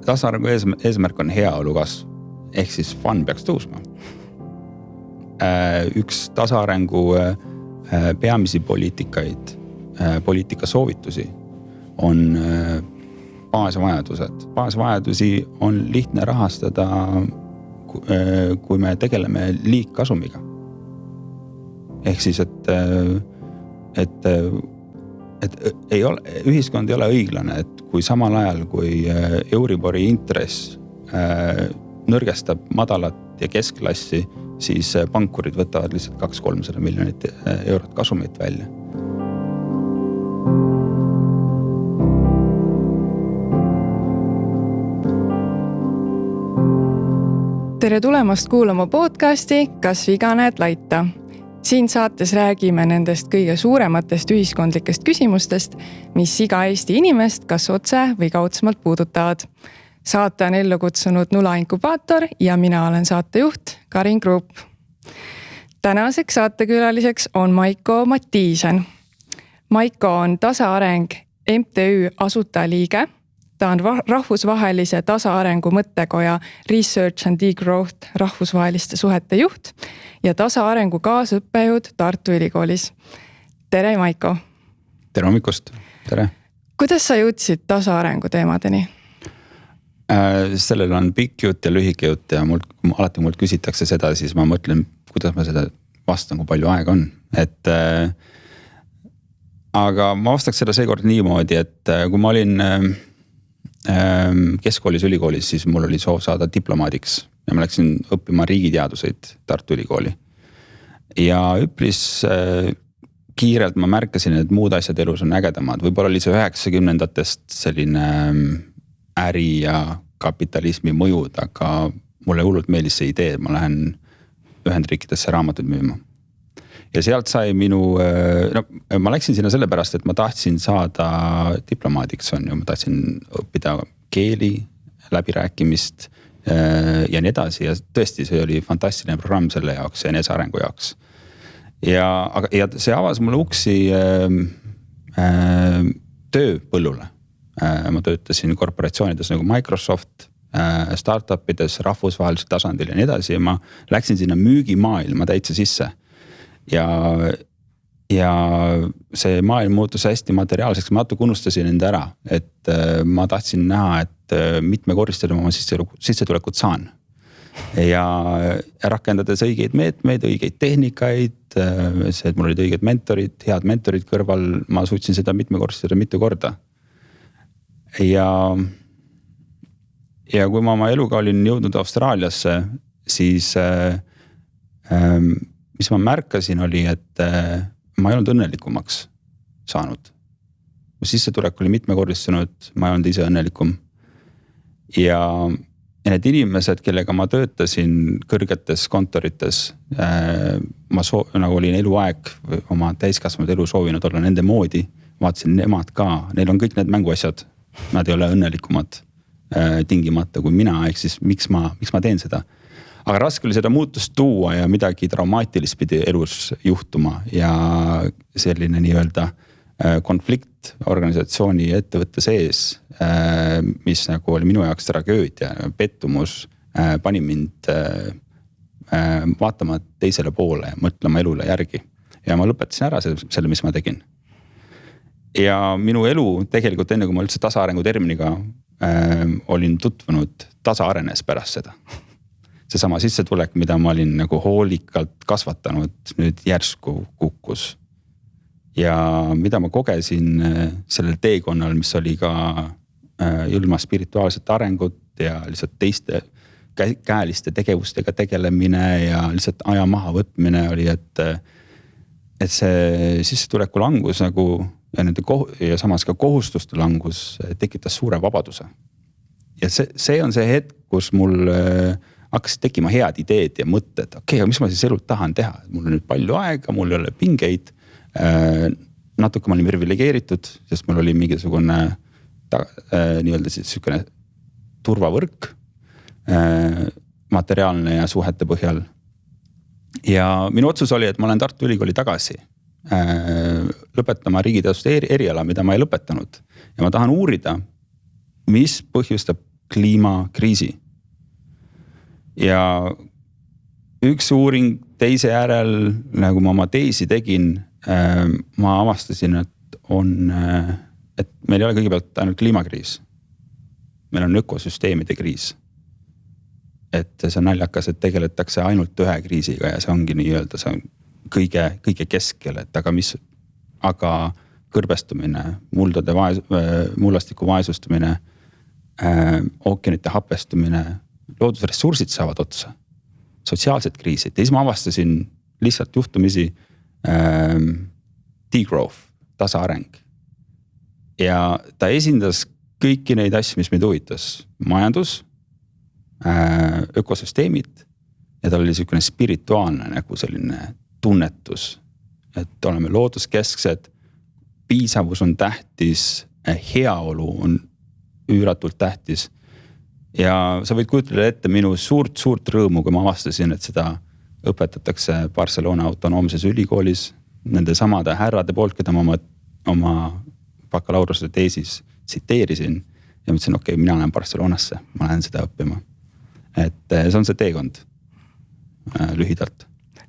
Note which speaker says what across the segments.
Speaker 1: tasarengu eesmärk on heaolu kasv, ehk siis fun peaks tõusma. Üks tasarengu peamisi poliitika soovitusi on baasvajadused. Baasvajadusi on lihtne rahastada, kui me tegeleme liigkasumiga. Ehk siis, et ei ole, ühiskond ei ole õiglane, et kui samal ajal, kui Euribori intress nõrgestab madalat ja keskklassi, siis pankurid võtavad lihtsalt 200-300 miljonit eurot kasumit välja.
Speaker 2: Tere tulemast kuulama podcasti Kas viga näed laita. Siin saates räägime nendest kõige suurematest ühiskondlikest küsimustest, mis iga Eesti inimest kas otse või kaudsemalt puudutavad. Saate on ellu kutsunud Nula Inkubaator ja mina olen saatejuht Karin Krupp. Tänaseks saatekülaliseks on Maiko Mattiisen. Maiko on Tasaareng MTÜ asutajaliige. Ta on rahvusvahelise tasaarengu mõttekoja Research and Degrowth rahvusvaheliste suhete juht ja tasaarengu kaasõppejõud Tartu Ülikoolis. Tere, Maiko!
Speaker 1: Tere hommikust! Tere!
Speaker 2: Kuidas sa jõudsid tasaarengu teemadeni?
Speaker 1: Sellel on pikk jutt ja lühike jutt ja alati mult küsitakse seda, siis ma mõtlen, kuidas ma seda vastan, kui palju aega on. Aga ma vastaks seda seekord niimoodi, et kui ma olin keskkoolis, ülikoolis, siis mul oli soov saada diplomaadiks ja ma läksin õppima riigiteaduseid Tartu Ülikooli. Ja üpris kiirelt ma märkasin, et muud asjad elus on ägedamad. Võib-olla oli see 90-ndatest selline äri ja kapitalismi mõjud, aga mulle hullult meeldis see idee, et ma lähen Ühendriikidesse raamatuid müüma. Ja sealt sai ma läksin sinna sellepärast, et ma tahtsin saada diplomaadiks, ma tahtsin õppida keeli, läbirääkimist ja nii edasi. Ja tõesti, see oli fantastiline programm selle jaoks ja enesearengu jaoks. Ja see avas mulle uksi tööpõllule. Ma töötasin korporatsioonides nagu Microsoft, startupides, rahvusvahelisel tasandil ja nii edasi. Ja ma läksin sinna müügimaailma täitsa sisse. Ja see maailm muutus hästi materiaalseks, ma natuke unustasin enda ära, et ma tahtsin näha, et mitmekordistada oma sissetulekut saan. Ja rakendades õigeid meetmeid, õigeid tehnikaid, see, et mul olid õiged mentorid, head mentorid kõrval, ma suutsin seda mitmekordistada mitu korda. Ja kui ma oma eluga olin jõudnud Austraaliasse, siis mis ma märkasin oli, et ma ei olnud õnnelikumaks saanud. Mu sissetulek oli mitmekordistunud, ma ei olnud ise õnnelikum. Ja need inimesed, kellega ma töötasin kõrgetes kontorites, ma nagu olin eluaeg oma täiskasvanud elu soovinud olla nende moodi, vaatasin nemad ka, neil on kõik need mänguasjad, nad ei ole õnnelikumad tingimata kui mina, ehk siis miks ma teen seda. Aga raske oli seda muutust tuua ja midagi traumaatilist pidi elus juhtuma ja selline nii-öelda konflikt organisatsiooni ettevõtte sees, mis nagu oli minu jaoks tragöödia, pettumus, pani mind vaatama teisele poole ja mõtlema elule järgi. Ja ma lõpetasin ära selle, mis ma tegin. Ja minu elu tegelikult enne, kui ma üldse tasaarengu terminiga olin tutvunud, tasaarenes pärast seda. See sama sissetulek, mida ma olin nagu hoolikalt kasvatanud, nüüd järsku kukkus. Ja mida ma kogesin sellel teekonnal, mis oli ka ilma spirituaalset arengut ja lihtsalt teiste käeliste tegevustega tegelemine ja lihtsalt aja maha võtmine oli, et see sissetuleku langus nagu ja samas ka kohustuste langus tekitas suure vabaduse. Ja see on see hetk, kus mul hakkas tekkima head ideed ja mõtted, okei, aga mis ma siis elult tahan teha? Mul on nüüd palju aega, mul ei ole pingeid, natuke ma olin privilegeeritud, sest mul oli mingisugune nii-öelda siis sükene turvavõrk, materiaalne ja suhete põhjal. Ja minu otsus oli, et ma olen Tartu Ülikooli tagasi lõpetama riigiteaduste eriala, mida ma ei lõpetanud. Ja ma tahan uurida, mis põhjustab kliimakriisi. Ja üks uuring teise järel, nagu ma oma teisi tegin, ma avastasin, et meil ei ole kõigepealt ainult kliimakriis. Meil on ökosüsteemide kriis. Et see on naljakas, et tegeletakse ainult ühe kriisiga ja see ongi nii-öelda, see on kõige keskel, et aga kõrbestumine, mullastiku vaesustumine, ookeanite hapestumine, loodusressursid saavad otsa, sotsiaalsed kriisid. Ja siis ma avastasin lihtsalt juhtumisi degrowth, tasaareng. Ja ta esindas kõiki neid asju, mis meid huvitas. Majandus, ökosüsteemid ja tal oli selline spirituaalne nagu selline tunnetus, et oleme looduskesksed, piisavus on tähtis, heaolu on üüratult tähtis. Ja sa võid kujutleda ette minu suurt rõõmu, kui ma avastasin, et seda õpetatakse Barcelona autonoomses ülikoolis nende samade härrade poolt, keda ma oma bakalaureuse teesis tsiteerisin ja mõtlesin, okei, mina lähen Barcelonasse, ma lähen seda õppima. Et see on see teekond lühidalt.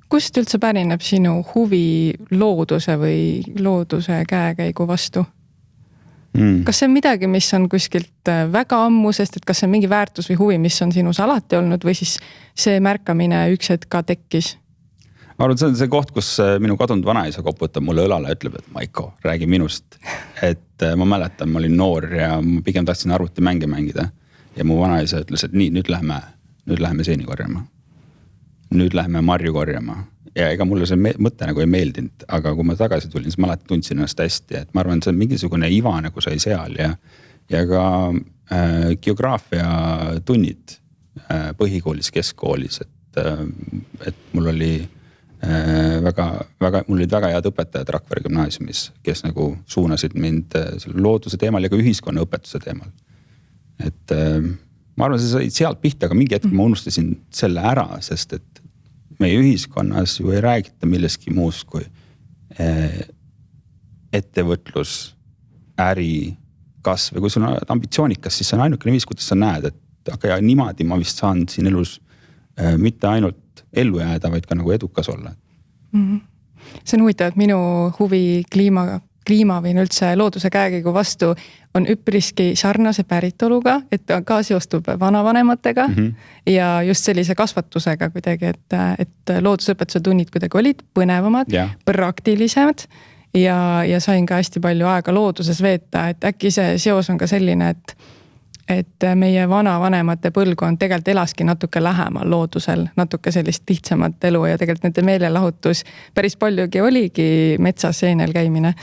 Speaker 2: Kust üldse pärineb sinu huvi looduse või looduse käekäigu vastu? Kas see on midagi, mis on kuskilt väga ammu, sest et kas see on mingi väärtus või huvi, mis on sinus alati olnud või siis see märkamine üks hetk ka tekkis?
Speaker 1: Ma arvan, see on see koht, kus minu kadunud vanaisa koputab mulle õlale ja ütleb, et Maiko, räägi minust. Et ma mäletan, ma olin noor ja ma pigem tahtsin arvutimänge mängida. Ja mu vanaisa ütles, et nii, nüüd läheme seeni korjama. Nüüd läheme marju korjama. Ja ega mulle see mõte nagu ei meeldinud, aga kui ma tagasi tulin, siis ma alati tundsin ennast hästi, et ma arvan, et see on mingisugune iva nagu sai seal ja ka geograafia tunnid põhikoolis, keskkoolis, et mul oli mul olid väga head õpetajad Rakvere gümnaasiumis, kes nagu suunasid mind looduse teemal ja ka ühiskonna õpetuse teemal. Et ma arvan, see sai sealt pihta, aga mingi hetk ma unustasin selle ära, sest et meie ühiskonnas ju ei räägita milleski muust kui ettevõtlus, äri, kasv ja kui sul on ambitsioonikas, siis see on ainukene viis, kuidas sa näed, et aga niimoodi ma vist saan siin elus mitte ainult ellu jääda, vaid ka nagu edukas olla.
Speaker 2: See on huvitav, et minu huvi kliima või üldse looduse käekäigu vastu on üpriski sarnase päritoluga, et ta ka seostub vanavanematega ja just sellise kasvatusega kuidagi, et loodusõpetuse tunnid kuidagi olid põnevamad, praktilisemad ja sain ka hästi palju aega looduses veeta, et äkki see seos on ka selline, et meie vanavanemate põlvkond tegelikult elaski natuke lähemal loodusel, natuke sellist lihtsamat elu ja tegelikult nende meelelahutus päris paljugi oligi metsas seenel käimine.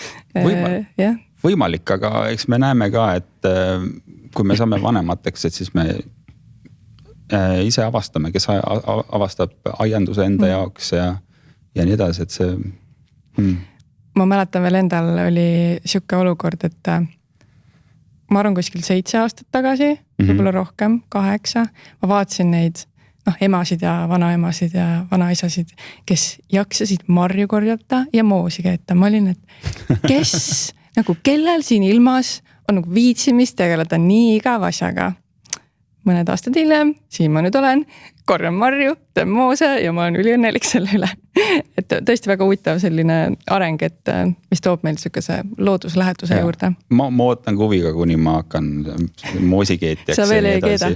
Speaker 1: Võimalik, aga eks me näeme ka, et kui me saame vanemateks, et siis me ise avastame, kes avastab aianduse enda jaoks ja nii edasi, et see...
Speaker 2: Ma mäletan veel endal oli siuke olukord, et ma arvan kuskil 7 aastat tagasi, võib-olla rohkem, 8. Ma vaatasin neid emasid ja vanaemasid ja vanaisasid, kes jaksasid marju korjata ja moosi keeta. Ma olin, et kes, nagu kellel siin ilmas on nagu viitsimist tegeleda nii igav asjaga. Mõned aastad hiljem, siin ma nüüd olen, korjan marju, teen moose ja ma olen üliõnnelik selle üle. Et tõesti väga huvitav selline areng, et mis toob meil sükese looduslähetuse juurde. Ma
Speaker 1: ootan huviga, kuni ma hakkan moosikeetjaks.
Speaker 2: Sa veel ei keeda.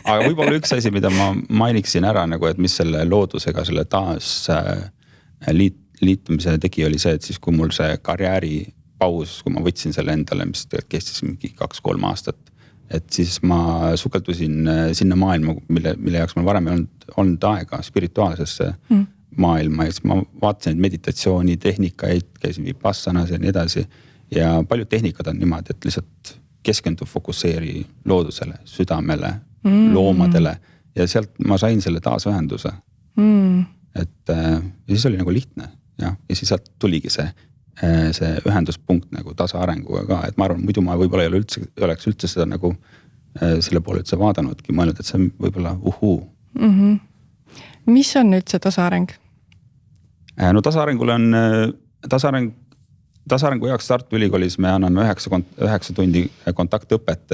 Speaker 1: Aga võib-olla üks asi, mida ma mainiksin ära, nagu, et mis selle loodusega selle taas liitumise tegi, oli see, et siis kui mul see karjääri paus, kui ma võtsin selle endale, mis kestis mingi 2-3 aastat, et siis ma sukeldusin sinna maailma, mille jaoks ma varem ei olnud aega spirituaalsesse maailma. Ja siis ma vaatasin meditatsiooni tehnikaid, käisin vipassanas ja nii edasi. Ja paljud tehnikad on niimoodi, et lihtsalt keskendu fokusseeri loodusele, südamele, loomadele. Ja sealt ma sain selle taasühenduse. Ja siis oli nagu lihtne. Ja siis sealt tuligi see ühenduspunkt nagu tasaarenguga ka, et ma arvan, muidu ma võib-olla ei oleks üldse seda nagu selle poole üldse vaadanudki, mõelnud, et see on võib-olla
Speaker 2: Mis on üldse tasaareng?
Speaker 1: No tasaareng Tasaarengu jaoks Tartu Ülikoolis me anname 9 tundi kontaktõpet,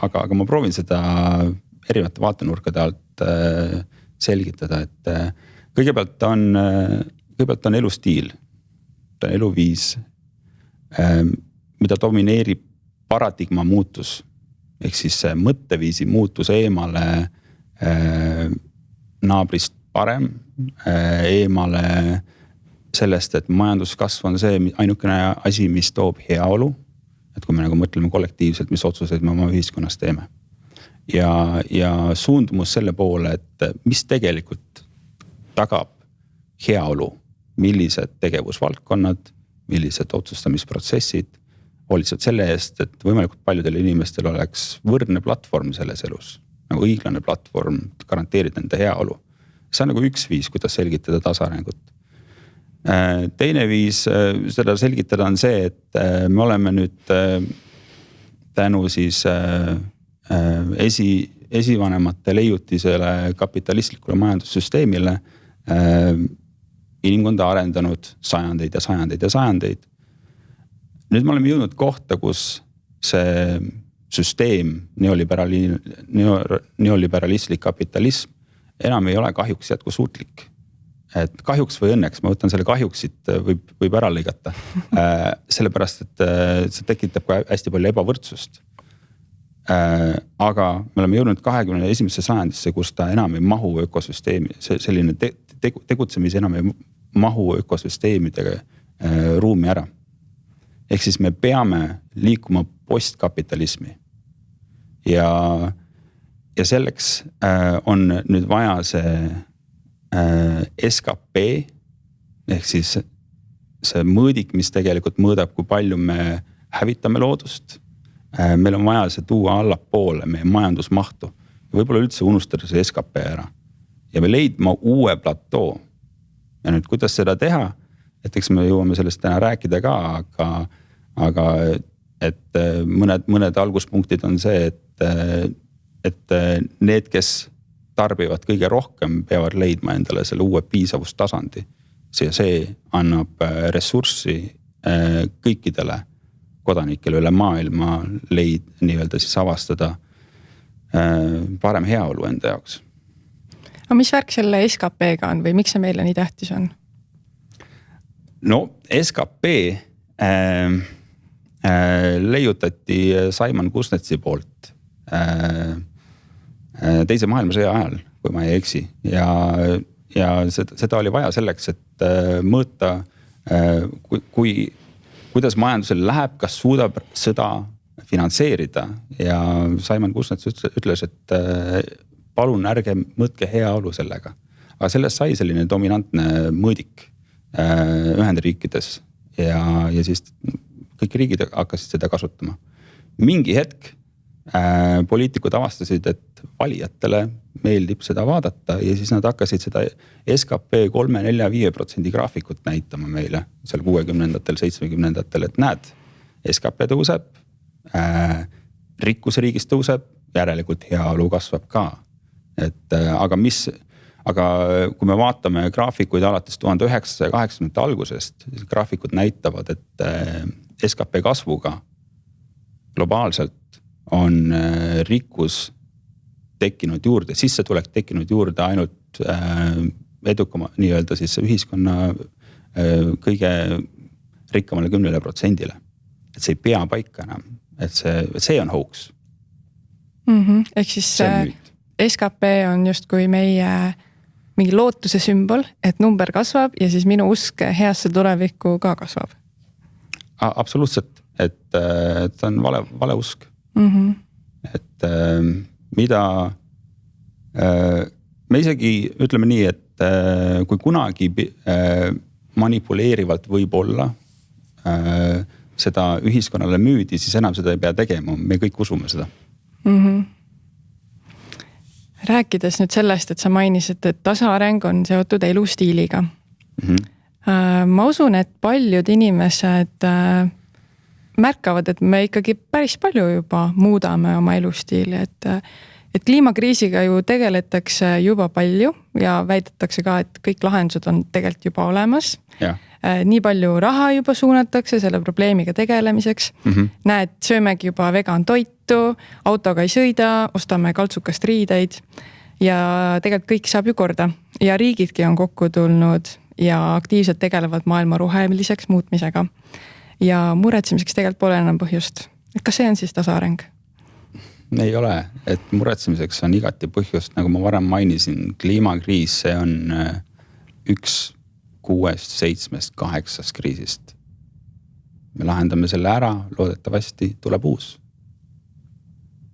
Speaker 1: aga ma proovin seda erinevate vaatenurkade alt selgitada, et kõigepealt on elustiil, ta on eluviis, mida domineerib paradigma muutus, ehk siis see mõtteviisi muutus eemale naabrist parem, eemale sellest, et majanduskasv on see ainukene asi, mis toob heaolu, et kui me nagu mõtleme kollektiivselt, mis otsuseid me oma ühiskonnas teeme. Ja suundumus selle poole, et mis tegelikult tagab heaolu, millised tegevusvaldkonnad, millised otsustamisprotsessid, hoolitseb selle eest, et võimalikult paljudel inimestel oleks võrdne platvorm selles elus, nagu õiglane platvorm, garanteerida enda heaolu. See on nagu üks viis, kuidas selgitada tasaarengut. Teine viis seda selgitada on see, et me oleme nüüd tänu siis esivanemate leiutisele kapitalistlikule majandussüsteemile inimkonda arendanud sajandeid ja sajandeid ja sajandeid. Nüüd me oleme jõudnud kohta, kus see süsteem, neoliberalistlik kapitalism enam ei ole kahjuks jätkusuutlik. Et kahjuks või õnneks, ma võtan selle kahjuksit, võib ära lõigata. Sellepärast, et see tekitab ka hästi palju ebavõrdsust. Aga me oleme jõudnud 21. sajandisse, kus ta enam ei mahu ökosüsteemi, selline tegutsemise enam ei mahu ökosüsteemidega ruumi ära. Ehk siis me peame liikuma postkapitalismi. Ja selleks on nüüd vaja see SKP, ehk siis see mõõdik, mis tegelikult mõõdab, kui palju me hävitame loodust. Meil on vaja see tuua allapoole meie majandusmahtu ja võib-olla üldse unustada see SKP ära. Ja me leidma uue platoo. Ja nüüd, kuidas seda teha, et eks me jõuame sellest täna rääkida ka, aga et mõned alguspunktid on see, et need, kes tarbivad kõige rohkem, peavad leidma endale selle uue piisavustasandi. See annab ressurssi kõikidele kodanikele üle maailma nii-öelda siis avastada parem heaolu enda jaoks.
Speaker 2: Aga mis värk selle SKP-ga on või miks see meile nii tähtis on?
Speaker 1: No SKP leiutati Simon Kuznetsi poolt teise maailmasõja ajal, kui ma ei eksi. Ja seda oli vaja selleks, et mõõta, kuidas majandusel läheb, kas suudab sõda finantseerida. Ja Simon Kuznets ütles, et palun ärge mõõtke heaolu sellega. Aga sellest sai selline dominantne mõõdik Ühendriikides ja siis kõik riigid hakkasid seda kasutama. Mingi hetk poliitikud avastasid, et valijatele meeldib seda vaadata ja siis nad hakkasid seda SKP 3-4-5% graafikut näitama meile seal 60-ndatel, 70-ndatel, et näed, SKP tõuseb, rikkus riigis tõuseb, järelikult heaolu kasvab ka. Aga kui me vaatame graafikuid alates 1980 algusest, siis graafikud näitavad, et SKP kasvuga globaalselt on rikkus tekkinud juurde, sissetulek tekkinud juurde ainult edukama nii-öelda siis ühiskonna kõige rikkamale 10%. Et see ei pea paika enam, et see on hooks.
Speaker 2: Ehk siis SKP on justkui meie mingi lootuse sümbol, et number kasvab ja siis minu usk heasse tulevikku ka kasvab.
Speaker 1: Absoluutselt, et ta on vale usk. Et mida me isegi ütleme nii, et kui kunagi manipuleerivalt võib olla seda ühiskonnale müüdi, siis enam seda ei pea tegema, me kõik usume seda.
Speaker 2: Rääkides nüüd sellest, et sa mainisid, et tasaareng on seotud elustiiliga. Ma usun, et paljud inimesed märkavad, et me ikkagi päris palju juba muudame oma elustiili, et kliimakriisiga ju tegeletakse juba palju ja väidetakse ka, et kõik lahendused on tegelikult juba olemas. Nii palju raha juba suunatakse selle probleemiga tegelemiseks. Näed, söömegi juba vegan toitu, autoga ei sõida, ostame kaltsukast riideid ja tegelikult kõik saab ju korda. Ja riigidki on kokku tulnud ja aktiivselt tegelevad maailma roheliseks muutmisega. Ja muretsemiseks tegelikult pole enam põhjust. Et kas see on siis tasaareng?
Speaker 1: Ei ole, et muretsemiseks on igati põhjust, nagu ma varem mainisin, kliimakriis, see on 1 6, 7, 8 kriisist. Me lahendame selle ära, loodetavasti tuleb uus.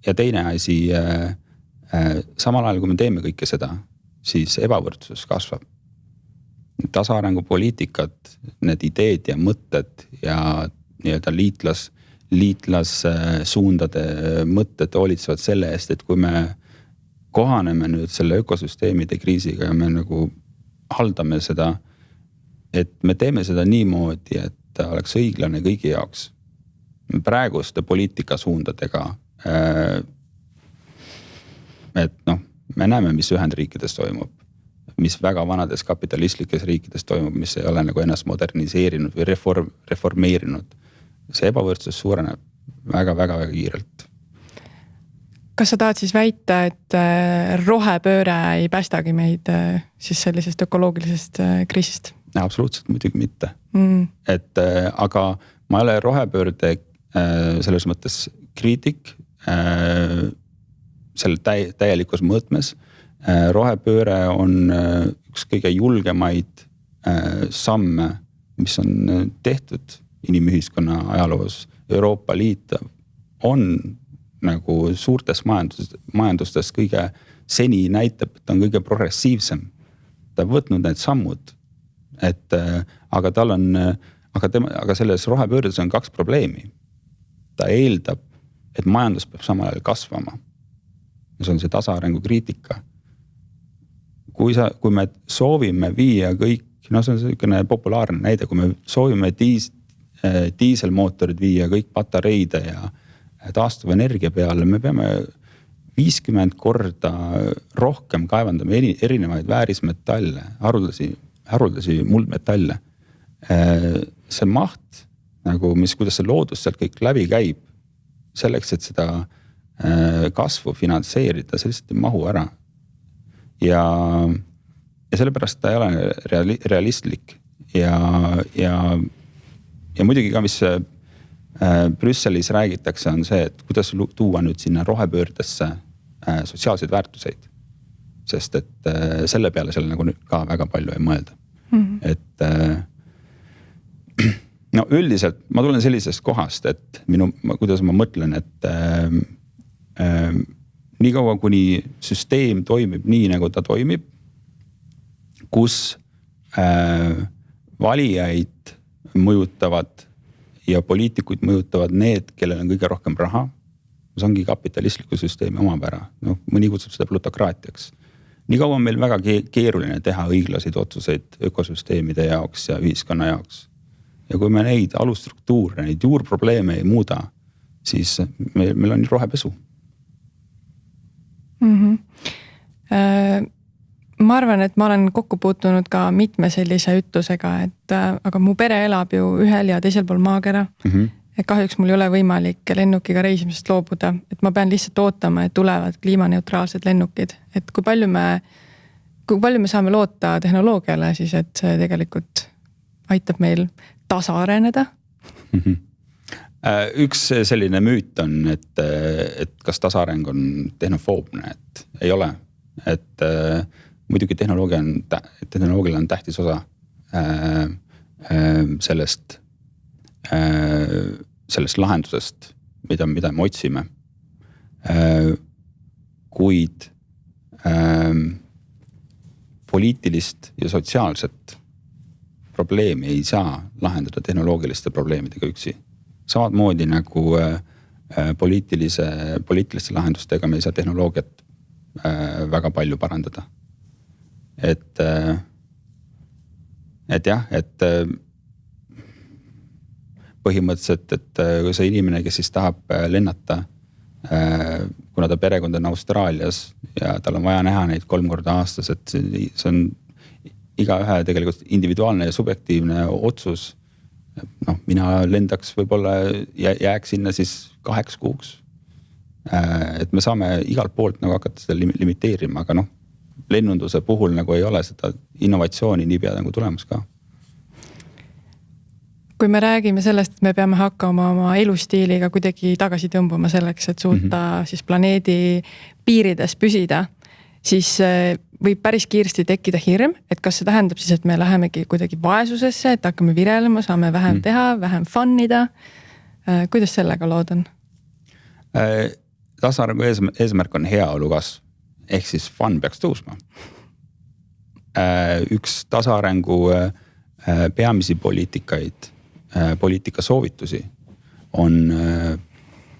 Speaker 1: Ja teine asi, samal ajal kui me teeme kõike seda, siis ebavõrdsus kasvab. Tasaarengu poliitikad, need ideed ja mõtted ja nii-öelda liitlas suundade mõtted hoolitsevad selle eest, et kui me kohaneme nüüd selle ökosüsteemide kriisiga ja me nagu haldame seda, et me teeme seda niimoodi, et oleks õiglane kõigi jaoks. Praeguste poliitikasuundadega, et me näeme, mis Ühendriikides toimub, mis väga vanades kapitalistlikes riikides toimub, mis ei ole nagu ennast moderniseerinud või reformeerinud. See ebavõrdsus suureneb väga kiirelt.
Speaker 2: Kas sa tahad siis väita, et rohepööre ei päästagi meid siis sellisest ökoloogilisest kriisist?
Speaker 1: Absoluutselt muidugi mitte. Et, aga ma ei ole rohepöörde selles mõttes kriitik selle täielikus mõõtmes. Rohepööre on üks kõige julgemaid samme, mis on tehtud inimühiskonna ajaloos. Euroopa Liit on nagu suurtes majandustes kõige seni näitab, et on kõige progressiivsem. Ta on võtnud need sammud, et aga tal on, aga selles rohepöördes on 2 probleemi. Ta eeldab, et majandus peab samal ajal kasvama. See on see tasaarengu kriitika. Kui me soovime viia kõik, see on selline populaarne näide, kui me soovime diiselmootorid viia kõik patareide ja taastuvenergia peale, me peame 50 korda rohkem kaevandama erinevaid väärismetalle, haruldasi muldmetalle. See maht, nagu, kuidas see loodus sealt kõik läbi käib, selleks, et seda kasvu finantseerida, see lihtsalt ei mahu ära. Ja sellepärast ta ei ole realistlik ja muidugi ka, mis Brüsselis räägitakse, on see, et kuidas tuua nüüd sinna rohepöördesse sotsiaalseid väärtuseid. Sest et selle peale seal nagu ka väga palju ei mõelda. Et üldiselt ma tulen sellisest kohast, et kuidas ma mõtlen, et nii kaua, kuni süsteem toimib nii, nagu ta toimib, kus valijaid mõjutavad ja poliitikuid mõjutavad need, kellel on kõige rohkem raha. See ongi kapitalistliku süsteemi omapära. Mõni kutsub seda plutokraatiaks. Nii kaua on meil väga keeruline teha õiglaseid otsuseid ökosüsteemide jaoks ja ühiskonna jaoks. Ja kui me neid alusstruktuure, neid juurprobleeme ei muuda, siis meil on rohepesu.
Speaker 2: Ma arvan, et ma olen kokku puutunud ka mitme sellise ütlusega, et aga mu pere elab ju ühel ja teisel pool maakera. Et kahjuks mul ei ole võimalik lennukiga reisimisest loobuda, et ma pean lihtsalt ootama, et tulevad kliimaneutraalsed lennukid. Et kui palju me saame loota tehnoloogiale, siis et see tegelikult aitab meil tasaareneda?
Speaker 1: Üks selline müüt on, et kas tasaareng on tehnofoobne, et ei ole. Et muidugi tehnoloogial on tähtis osa sellest lahendusest, mida me otsime. Kuid poliitilist ja sotsiaalset probleemi ei saa lahendada tehnoloogiliste probleemidega üksi. Samamoodi nagu poliitiliste lahendustega me ei saa tehnoloogiat väga palju parandada. Et jah, et põhimõtteliselt, et see inimene, kes siis tahab lennata kuna ta perekond on Austraalias ja tal on vaja näha neid 3 korda aastas, et see on igaühe tegelikult individuaalne ja subjektiivne otsus. Noh, mina lendaks võib-olla jääks sinna siis 2 kuuks. Et me saame igalt poolt nagu hakata seda limiteerima, aga noh, lennunduse puhul nagu ei ole seda innovatsiooni niipea nagu tulemas ka.
Speaker 2: Kui me räägime sellest, et me peame hakkama oma elustiiliga kuidagi tagasi tõmbuma selleks, et suuta siis planeedi piirides püsida, siis võib päris kiiresti tekkida hirm, et kas see tähendab siis, et me lähemegi kuidagi vaesusesse, et hakkame virelema, saame vähem teha, vähem funnida. Kuidas sellega lood on?
Speaker 1: Tasaarengu eesmärk on heaolu kasv, ehk siis fun peaks tõusma. Üks tasaarengu peamisi poliitika soovitusi on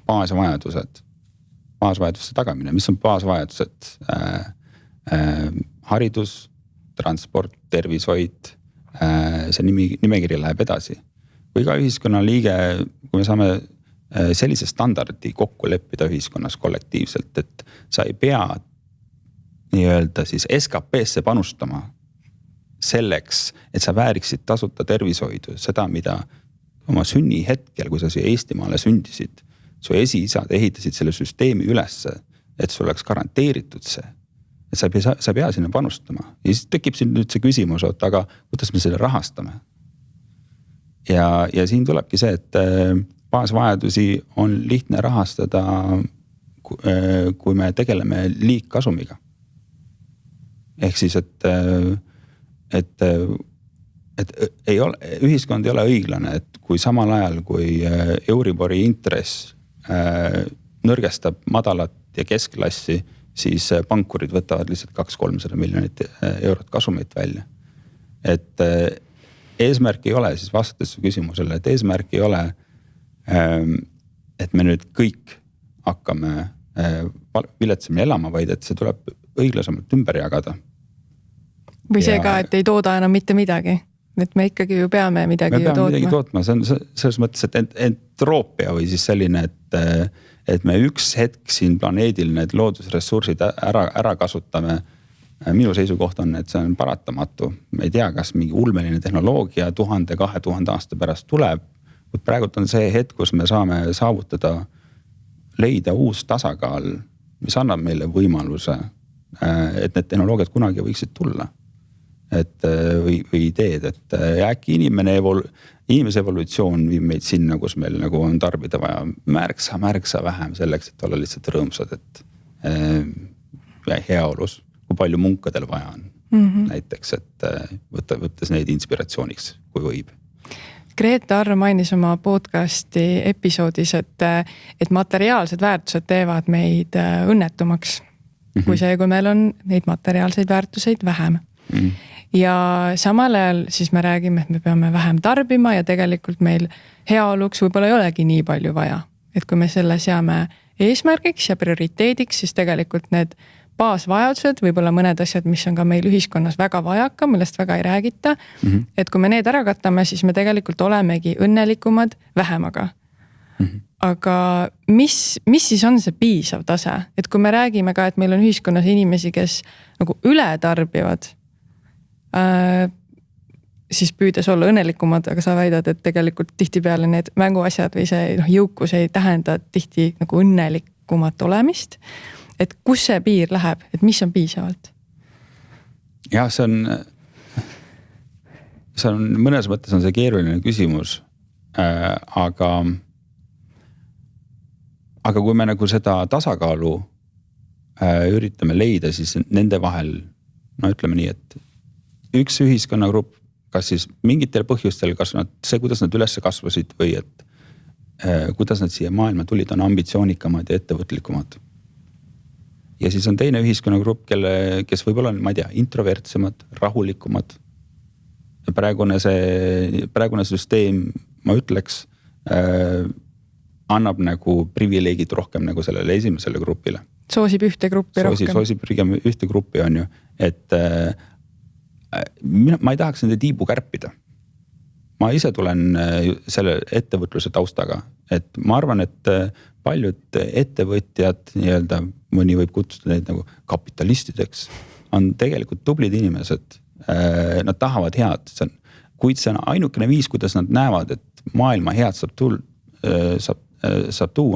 Speaker 1: baasvajaduste tagamine. Mis on baasvajadused? Haridus, transport, tervishoid, see nimekiri läheb edasi. Kui iga ühiskonna liige, kui me saame sellise standardi kokku leppida ühiskonnas kollektiivselt, et sa ei pea nii-öelda siis SKP-sse panustama selleks, et sa vääriksid tasuta tervishoidu, seda, mida oma sünni hetkel, kui sa siia Eestimaale sündisid, su esiisad ehitasid selle süsteemi ülesse, et sul oleks garanteeritud see, et sa ei pea sinna panustama. Ja siis tekib siin nüüd see küsimus, aga kuidas me selle rahastame? Ja siin tulebki see, et baasvajadusi on lihtne rahastada, kui me tegeleme liigkasumiga. Ehk siis, et ei ole, ühiskond ei ole õiglane, et kui samal ajal, kui Euribori intress nõrgestab madalat ja keskklassi, siis pankurid võtavad lihtsalt 200-300 miljonit eurot kasumit välja. Et eesmärk ei ole, siis vastates su küsimusele, et eesmärk ei ole, et me nüüd kõik hakkame viletsemini elama, vaid et see tuleb õiglasemalt ümber jagada.
Speaker 2: Või see ka, et ei tooda enam mitte midagi. Et me ikkagi ju peame midagi
Speaker 1: tootma. Midagi tootma. See on selles mõttes, et entroopia või siis selline, et me üks hetk siin planeedil need loodusressursid ära kasutame. Minu seisukoht on, et see on paratamatu. Me ei tea, kas mingi ulmeline tehnoloogia 1000-2000 aasta pärast tuleb. Praegult on see hetk, kus me saame saavutada, leida uus tasakaal, mis annab meile võimaluse, et need tehnoloogiad kunagi võiksid tulla. Või ideed, et äkki inimese evolutsioon viib meid sinna, kus meil nagu on tarbida vaja märksa vähem selleks, et olla lihtsalt rõõmsad, et heaolus, kui palju munkadel vaja on näiteks, et võttes neid inspiratsiooniks, kui võib.
Speaker 2: Greta Arro mainis oma podcasti episoodis, et materiaalsed väärtused teevad meid õnnetumaks, kui meil on neid materiaalseid väärtuseid vähem. Ja samal ajal siis me räägime, et me peame vähem tarbima ja tegelikult meil heaoluks võib-olla ei olegi nii palju vaja. Et kui me selle seame eesmärgiks ja prioriteediks, siis tegelikult need baasvajadused, võib-olla mõned asjad, mis on ka meil ühiskonnas väga vajaka, millest väga ei räägita. Et kui me need ära katame, siis me tegelikult olemegi õnnelikumad vähemaga. Aga mis siis on see piisav tase? Et kui me räägime ka, et meil on ühiskonnas inimesi, kes nagu üle tarbivad, siis püüdes olla õnnelikumad, aga sa väidad, et tegelikult tihtipeale need mänguasjad või see jõukus ei tähenda tihti nagu õnnelikumat olemist. Et kus see piir läheb, et mis on piisavalt?
Speaker 1: Ja, see on mõnes mõttes on see keeruline küsimus, aga kui me nagu seda tasakaalu üritame leida, siis nende vahel, no ütleme nii, et üks ühiskonnagrupp, kas siis mingitel põhjustel, kas see, kuidas nad üles kasvasid või et kuidas nad siia maailma tulid, on ambitsioonikamad ja ettevõtlikumad. Ja siis on teine ühiskonnagrupp, kes võib-olla on, ma ei tea, introvertsemad, rahulikumad. Praegune süsteem, ma ütleks, annab nagu privileegid rohkem nagu sellele esimesele grupile.
Speaker 2: Soosib ühte gruppi rohkem.
Speaker 1: Soosib ühte gruppi on ju, et ma ei tahaks nende tiibu kärpida. ma ise tulen selle ettevõtluse taustaga, et ma arvan, et paljud ettevõtjad nii-öelda, mõni võib kutsuda neid nagu kapitalistideks, on tegelikult tublid inimesed. Nad tahavad head, kuid see on ainukene viis, kuidas nad näevad, et maailma head saab tuua,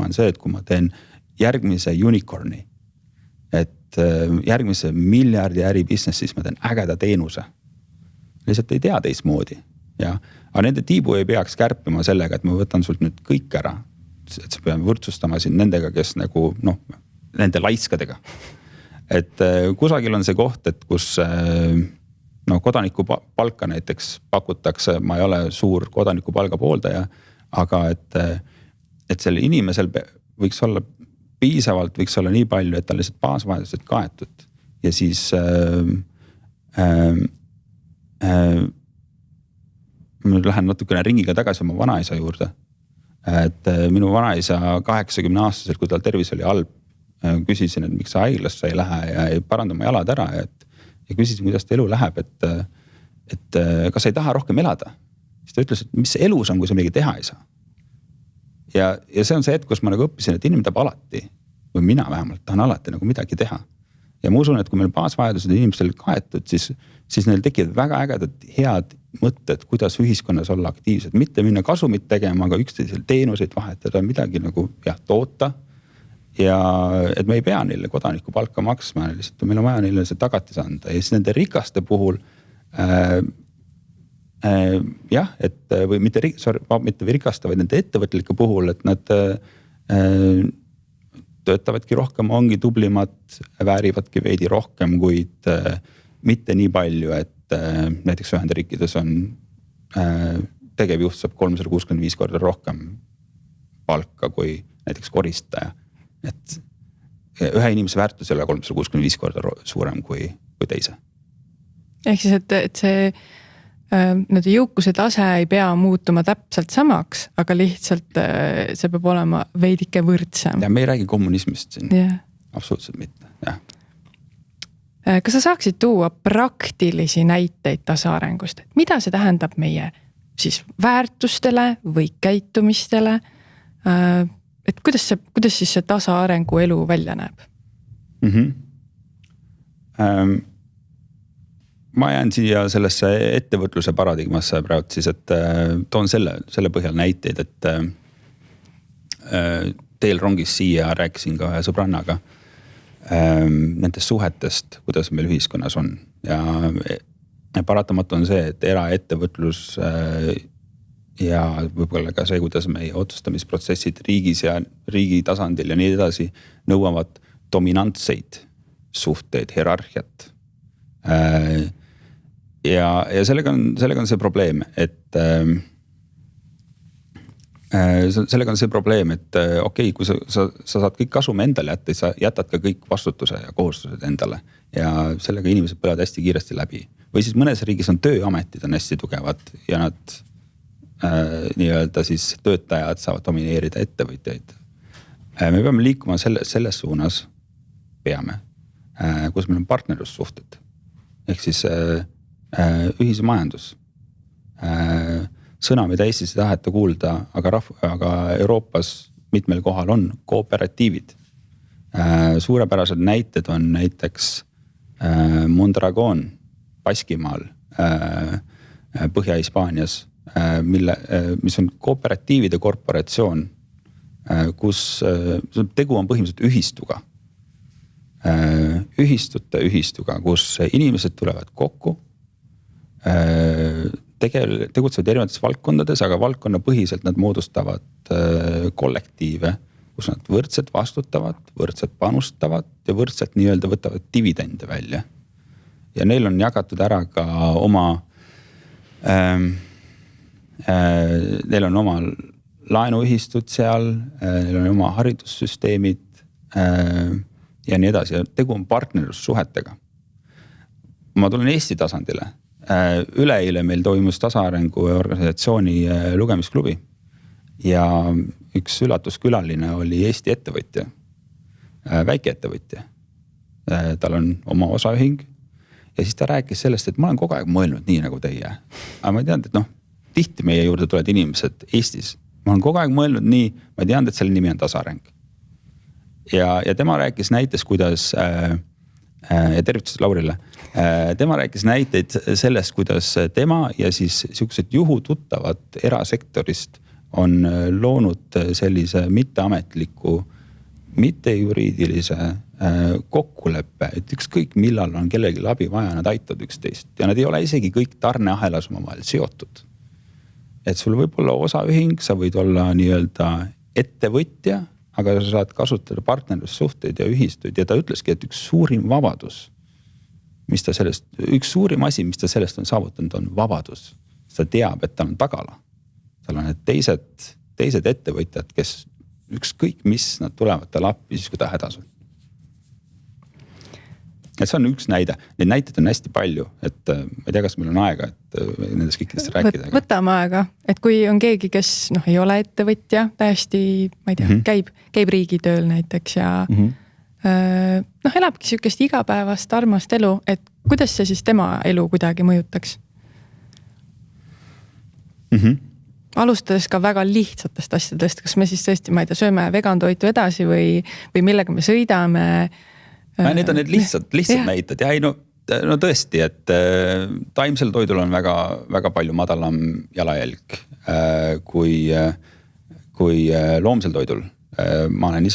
Speaker 1: on see, et kui ma teen järgmise unicorni, et järgmise miljardi äribusiness, siis ma teen ägeda teenuse. Lihtsalt ei tea teistmoodi. Ja, aga nende tiibu ei peaks kärpima sellega, et ma võtan sult nüüd kõik ära. Et sa peame võrdsustama siin nendega, kes nagu, nende laiskadega. Et kusagil on see koht, et kus kodaniku palka näiteks pakutakse, ma ei ole suur kodaniku palga pooldaja, aga et selle inimesel võiks olla piisavalt, võiks olla nii palju, et ta lihtsalt baasvajadused kaetud. Ja siis ma lähen natukene ringiga tagasi oma vanaisa juurde. Et minu vanaisa 80-aastaselt, kui tal tervis oli halb, küsisin, et miks sa haiglasse ei lähe ja ei paranda oma jalad ära. Ja küsisin, kuidas ta elu läheb, et kas sa ei taha rohkem elada. Siis ta ütles, et mis see elus on, kui sa midagi teha ei saa. Ja see on see hetk, kus ma nagu õppisin, et inimene tahab alati, või mina vähemalt tahan alati nagu midagi teha. Ja ma usun, et kui meil baasvajadused inimestel kaetud, siis neil tekivad väga ägedad head mõtted, kuidas ühiskonnas olla aktiivsed. Mitte minna kasumit tegema, aga üksteisel teenuseid vahetada, midagi nagu toota. Ja et me ei pea neile kodaniku palka maksma, lihtsalt meil on vaja neile see tagatis anda. Ja siis nende rikaste puhul, või mitte rikaste, vaid nende ettevõtlike puhul, et nad töötavadki rohkem, ongi tublimad, väärivadki veidi rohkem, kuid mitte nii palju, et näiteks Ühendriikides on tegevjuht saab 365 korda rohkem palka kui näiteks koristaja. Et ühe inimese väärtus ei ole 365 korda suurem kui teise.
Speaker 2: Ehk siis, et see jõukuse tase ei pea muutuma täpselt samaks, aga lihtsalt see peab olema veidike võrdsem.
Speaker 1: Ja me ei räägi kommunismist siin.
Speaker 2: Yeah.
Speaker 1: Absoluutselt mitte, jah.
Speaker 2: Kas sa saaksid tuua praktilisi näiteid tasaarengust? Mida see tähendab meie siis väärtustele või käitumistele? Et kuidas siis see tasaarengu elu välja näeb?
Speaker 1: Ma jään siia sellesse ettevõtluse paradigmasse praegu siis, et toon selle põhjal näiteid, et teel rongis siia rääkisin ka ühe sõbrannaga nendest suhetest, kuidas meil ühiskonnas on. Ja paratamatu on see, et eraettevõtlus ja võib-olla ka see, kuidas meie otsustamisprotsessid riigis ja riigi tasandil ja nii edasi nõuavad dominantseid suhteid, hierarhiat. Ja sellega on see probleem, et okei, kui sa saad kõik kasumi endale jätta, sa jätad ka kõik vastutuse ja kohustused endale ja sellega inimesed põlevad hästi kiiresti läbi. Või siis mõnes riigis on tööametid on hästi tugevad ja nad nii-öelda siis töötajad saavad domineerida ettevõtjaid. Me peame liikuma selles suunas, kus meil on partnerlussuhted. Ehk siis ühise majandus. Sõna, mida Eestis ei taheta kuulda, aga Euroopas mitmel kohal on kooperatiivid. Suurepärased näited on näiteks Mondragon Baskimaal, Põhja-Hispaanias, mis on kooperatiivide korporatsioon, kus tegu on põhimõtteliselt ühistuga. Ühistuga, kus inimesed tulevad kokku, tegutsevad erinevates valdkondades, aga valdkonnapõhiselt nad moodustavad kollektiive, kus nad võrdselt vastutavad, võrdselt panustavad ja võrdselt nii-öelda võtavad dividende välja. Ja neil on jagatud ära ka neil on oma laenuühistud seal, neil on oma haridussüsteemid ja nii edasi. Ja tegu on partnerlussuhetega. Ma tulen Eesti tasandile. Üleeile meil toimus tasaarengu organisatsiooni lugemisklubi ja üks üllatuskülaline oli Eesti ettevõtja, väikeettevõtja. Tal on oma osaühing ja siis ta rääkis sellest, et ma olen kogu aeg mõelnud nii nagu teie. Aga ma ei teadnud, et tihti meie juurde tulevad inimesed Eestis. Ma olen kogu aeg mõelnud nii, ma tean, et selle nimi on tasaareng. Ja tema rääkis näites, kuidas, ja tervitus Laurile, tema rääkis näiteid sellest, kuidas tema ja siis siuksed juhututtavad erasektorist on loonud sellise mitteametliku, mittejuriidilise kokkuleppe, et ükskõik millal on kellelgi abi vaja, nad aitavad üksteist. Ja nad ei ole isegi kõik tarneahelas omavahel seotud. Et sul võib olla osaühing, sa võid olla nii-öelda ettevõtja, aga sa saad kasutada partnerlussuhteid ja ühistuid. Ja ta ütleski, et üks suurim vabadus, üks suurim asi, mis ta sellest on saavutanud, on vabadus. Ta teab, et ta on tagala. Tal on need teised ettevõtjad, kes ükskõik mis nad tulevad tal appi, siis kui ta hädas on. Et see on üks näide. Neid näiteid on hästi palju, et ma ei tea, kas meil on aega, et nendest kõikidest rääkida.
Speaker 2: Võtame aega, et kui on keegi, kes ei ole ettevõtja, täiesti, ma ei tea, käib riigitööl näiteks ja elabki siukest igapäevast armast elu, et kuidas see siis tema elu kuidagi mõjutaks? Alustades ka väga lihtsatest asjadest, kas me siis tõesti, ma ei tea, sööme vegantoitu edasi või millega me sõidame.
Speaker 1: Need on need lihtsad näited. Ja no tõesti, et taimsel toidul on väga, väga palju madalam jalajälg kui loomsel toidul. Ma olen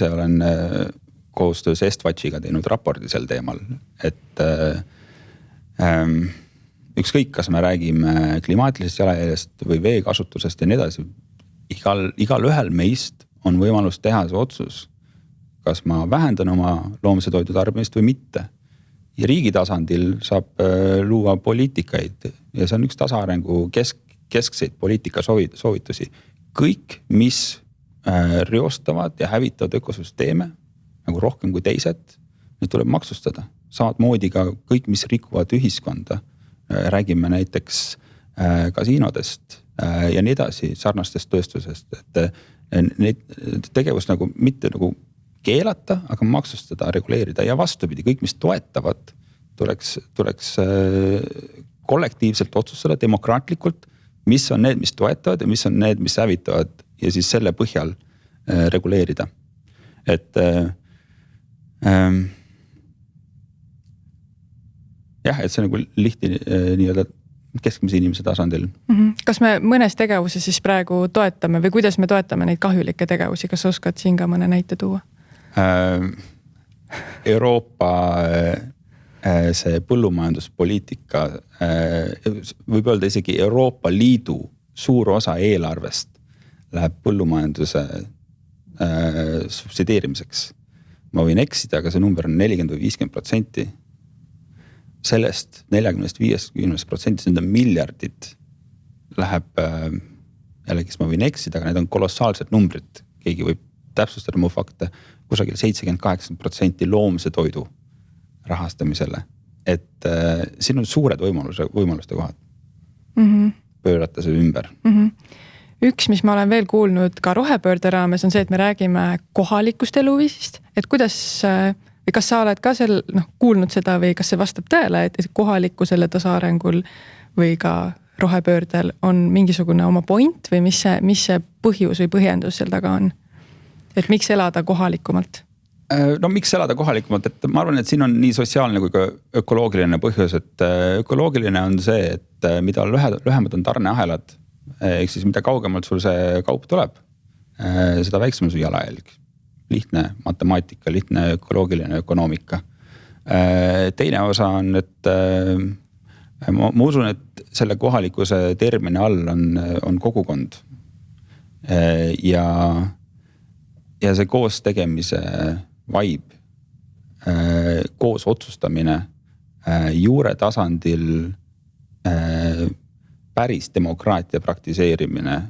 Speaker 1: koostöös Estvatšiga teinud raporti sel teemal, et ükskõik, kas me räägime klimaatilisest jalajäljest või veekasutusest ja nii edasi, igal ühel meist on võimalus teha see otsus, kas ma vähendan oma loomse toidu tarbimist või mitte. Ja riigi tasandil saab luua poliitikaid ja see on üks tasaarengu keskseid poliitika soovitusi. Kõik, mis reostavad ja hävitavad ökosüsteeme nagu rohkem kui teised, need tuleb maksustada. Samamoodi ka kõik, mis rikuvad ühiskonda. Räägime näiteks kasiinodest ja nii edasi sarnastest tööstusest, et need tegevust nagu mitte nagu keelata, aga maksustada, reguleerida ja vastupidi, kõik, mis toetavad, tuleks kollektiivselt otsustada demokraatlikult, mis on need, mis toetavad ja mis on need, mis hävitavad ja siis selle põhjal reguleerida. Et et see on nagu lihti nii-öelda keskmise inimese tasandil.
Speaker 2: Kas me mõnes tegevuses siis praegu toetame või kuidas me toetame neid kahjulikke tegevusi? Kas oskad siin ka mõne näite tuua?
Speaker 1: Euroopa see põllumajanduspoliitika, võib öelda isegi Euroopa Liidu suur osa eelarvest läheb põllumajanduse subsideerimiseks. Ma võin eksida, aga see number on 40 või 50%. Sellest 40-50%, see on miljardid läheb, jällegi ma võin eksida, aga need on kolossaalsed numbrid. Keegi võib täpsustada mu fakte, kusagil 70-80% loomse toidu rahastamisele. Et siin on suured võimaluste kohad pöörata see ümber.
Speaker 2: Üks, mis ma olen veel kuulnud ka rohepöörde raames, on see, et me räägime kohalikust eluviisist. Et kuidas, või kas sa oled ka kuulnud seda või kas see vastab tõele, et kohalikkusele tasaarengul või ka rohepöördel on mingisugune oma point või mis see põhjus või põhjendus seal taga on? Et miks elada kohalikumalt?
Speaker 1: No miks elada kohalikumalt, et ma arvan, et siin on nii sotsiaalne kui ka ökoloogiline põhjus, et ökoloogiline on see, et mida lühemad on tarneahelad, ehk siis mida kaugemalt sul see kaup tuleb, seda väiksem su jalajälg. Lihtne matemaatika, lihtne ökoloogiline ökonoomika. Teine osa on, et ma usun, et selle kohalikuse termini all on kogukond. Ja see koos tegemise vaib, koos otsustamine, juure tasandil päris demokraatia praktiseerimine,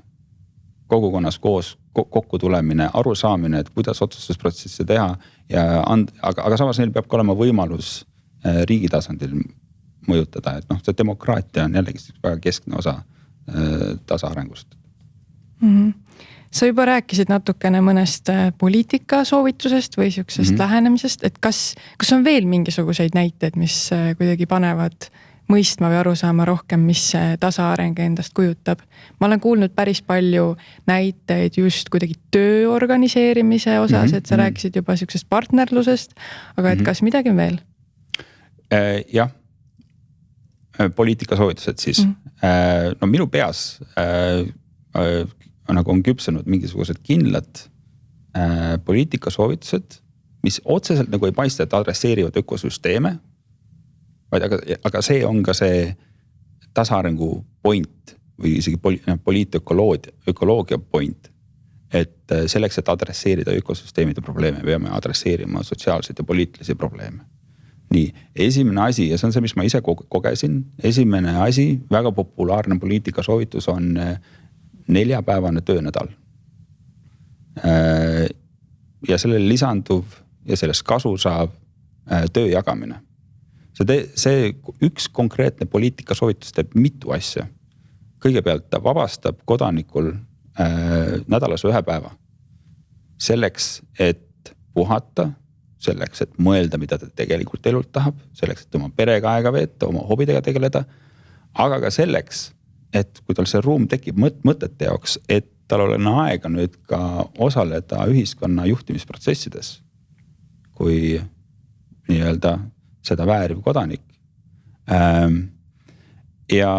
Speaker 1: kogukonnas koos kokku tulemine, aru saamine, et kuidas otsustusprotsessi teha, aga samas neil peab ka olema võimalus riigi tasandil mõjutada, et see demokraatia on jällegi väga keskne osa tasaarengust.
Speaker 2: Sa juba rääkisid natukene mõnest poliitika soovitusest või siuksest lähenemisest, et kas on veel mingisuguseid näiteid, mis kuidagi panevad mõistma või aru saama rohkem, mis see tasaareng endast kujutab. Ma olen kuulnud päris palju näiteid just kuidagi töö organiseerimise osas, et sa rääkisid juba sellisest partnerlusest, aga et kas midagi on veel?
Speaker 1: Jah, poliitikasoovitused siis. No minu peas nagu on küpsenud mingisugused kindlad poliitikasoovitused, mis otseselt nagu ei paista, et adresseerivad ökosüsteeme, vaid aga see on ka see tasaarengu point või isegi poliitökoloogia point, et selleks, et adresseerida ökosüsteemide probleeme, peame adresseerima sotsiaalseid ja poliitilisi probleeme. Nii, esimene asi, ja see on see, mis ma ise kogesin, esimene asi, väga populaarne poliitikasoovitus on 4-päevane töönädal. Ja sellele lisanduv ja sellest kasu saab töö jagamine. See üks konkreetne poliitikasoovitus teeb mitu asja. Kõigepealt ta vabastab kodanikul nädalas 1 päeva. Selleks, et puhata, selleks, et mõelda, mida ta tegelikult elult tahab, selleks, et oma perega aega veeta, oma hobidega tegeleda, aga ka selleks, et kui tal see ruum tekib mõtete jaoks, et tal on aega nüüd ka osaleda ühiskonna juhtimisprotsessides, kui nii-öelda seda vääriv kodanik. Ja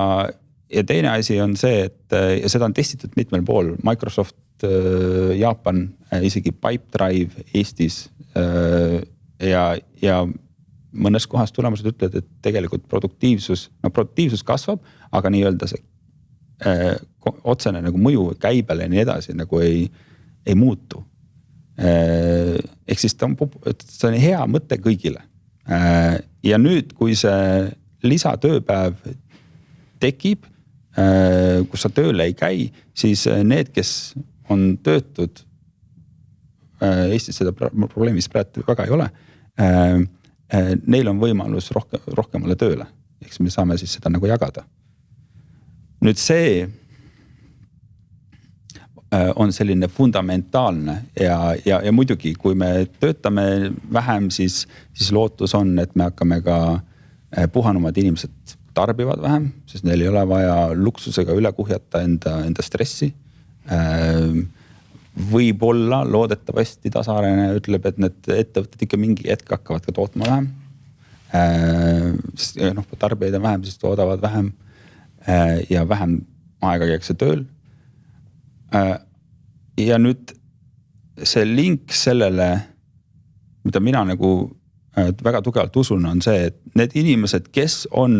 Speaker 1: teine asi on see, et ja seda on testitud mitmel pool, Microsoft, Jaapan, isegi Pipedrive Eestis ja mõnes kohas tulemused ütlevad, et tegelikult produktiivsus kasvab, aga nii-öelda see otsene nagu mõju käibele ja nii edasi nagu ei muutu. Ehk siis see on hea mõte kõigile. Ja nüüd, kui see lisatööpäev tekib, kus sa tööle ei käi, siis need, kes on töötud, Eestis seda probleemi praegu väga ei ole, neil on võimalus rohkemale tööle. Ehk siis me saame siis seda nagu jagada. Nüüd see on selline fundamentaalne ja muidugi, kui me töötame vähem, siis lootus on, et me hakkame ka puhanumad inimesed tarbivad vähem, sest neil ei ole vaja luksusega üle kuhjata enda stressi. Võib-olla loodetavasti tasaarene ütleb, et need ettevõtted ikka mingi hetk hakkavad ka tootma vähem. Sest kui tarbijaid on vähem, siis toodavad vähem ja vähem aega käiakse tööl. Ja nüüd see link sellele, mida mina nagu väga tugevalt usun, on see, et need inimesed, kes on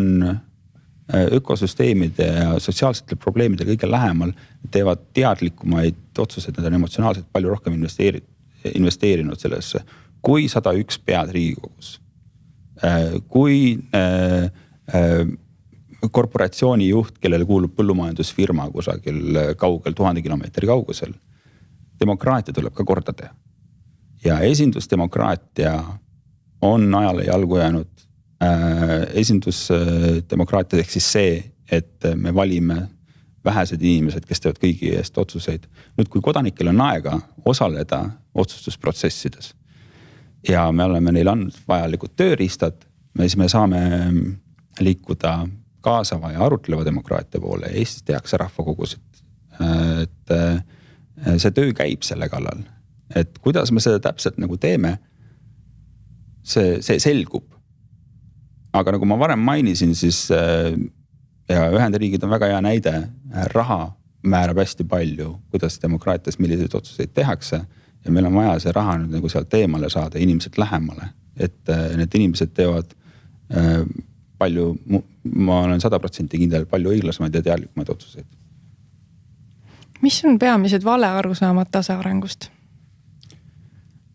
Speaker 1: ökosüsteemide ja sotsiaalsete probleemide kõige lähemal, teevad teadlikumaid otsuseid, nad on emotsionaalselt palju rohkem investeerinud sellesse, kui 101 pead Riigikogus. Kui korporatsiooni juht, kellele kuulub põllumajandusfirma kusagil kaugel 1000 kilomeetri kaugusel, demokraatia tuleb ka korda teha. Ja esindusdemokraatia on ajale jalgu jäänud. Esindusdemokraatia ehk siis see, et me valime vähesed inimesed, kes teevad kõigi eest otsuseid. Nüüd, kui kodanikel on aega osaleda otsustusprotsessides ja me oleme neile andnud vajalikud tööriistad, siis me saame liikuda kaasava ja arutleva demokraatia poole. Eestis tehakse rahvakogusid. Et see töö käib selle kallal. Et kuidas me seda täpselt nagu teeme, see selgub. Aga nagu ma varem mainisin, siis ja Ühendriigid on väga hea näide, raha määrab hästi palju, kuidas demokraatias milliseid otsuseid tehakse ja meil on vaja see raha nüüd nagu sealt eemale saada, inimesed lähemale, et need inimesed teevad palju, ma olen 100% kindel, palju õiglasemaid ja teadlikumaid otsuseid.
Speaker 2: Mis on peamised vale arusaamad tasaarengust?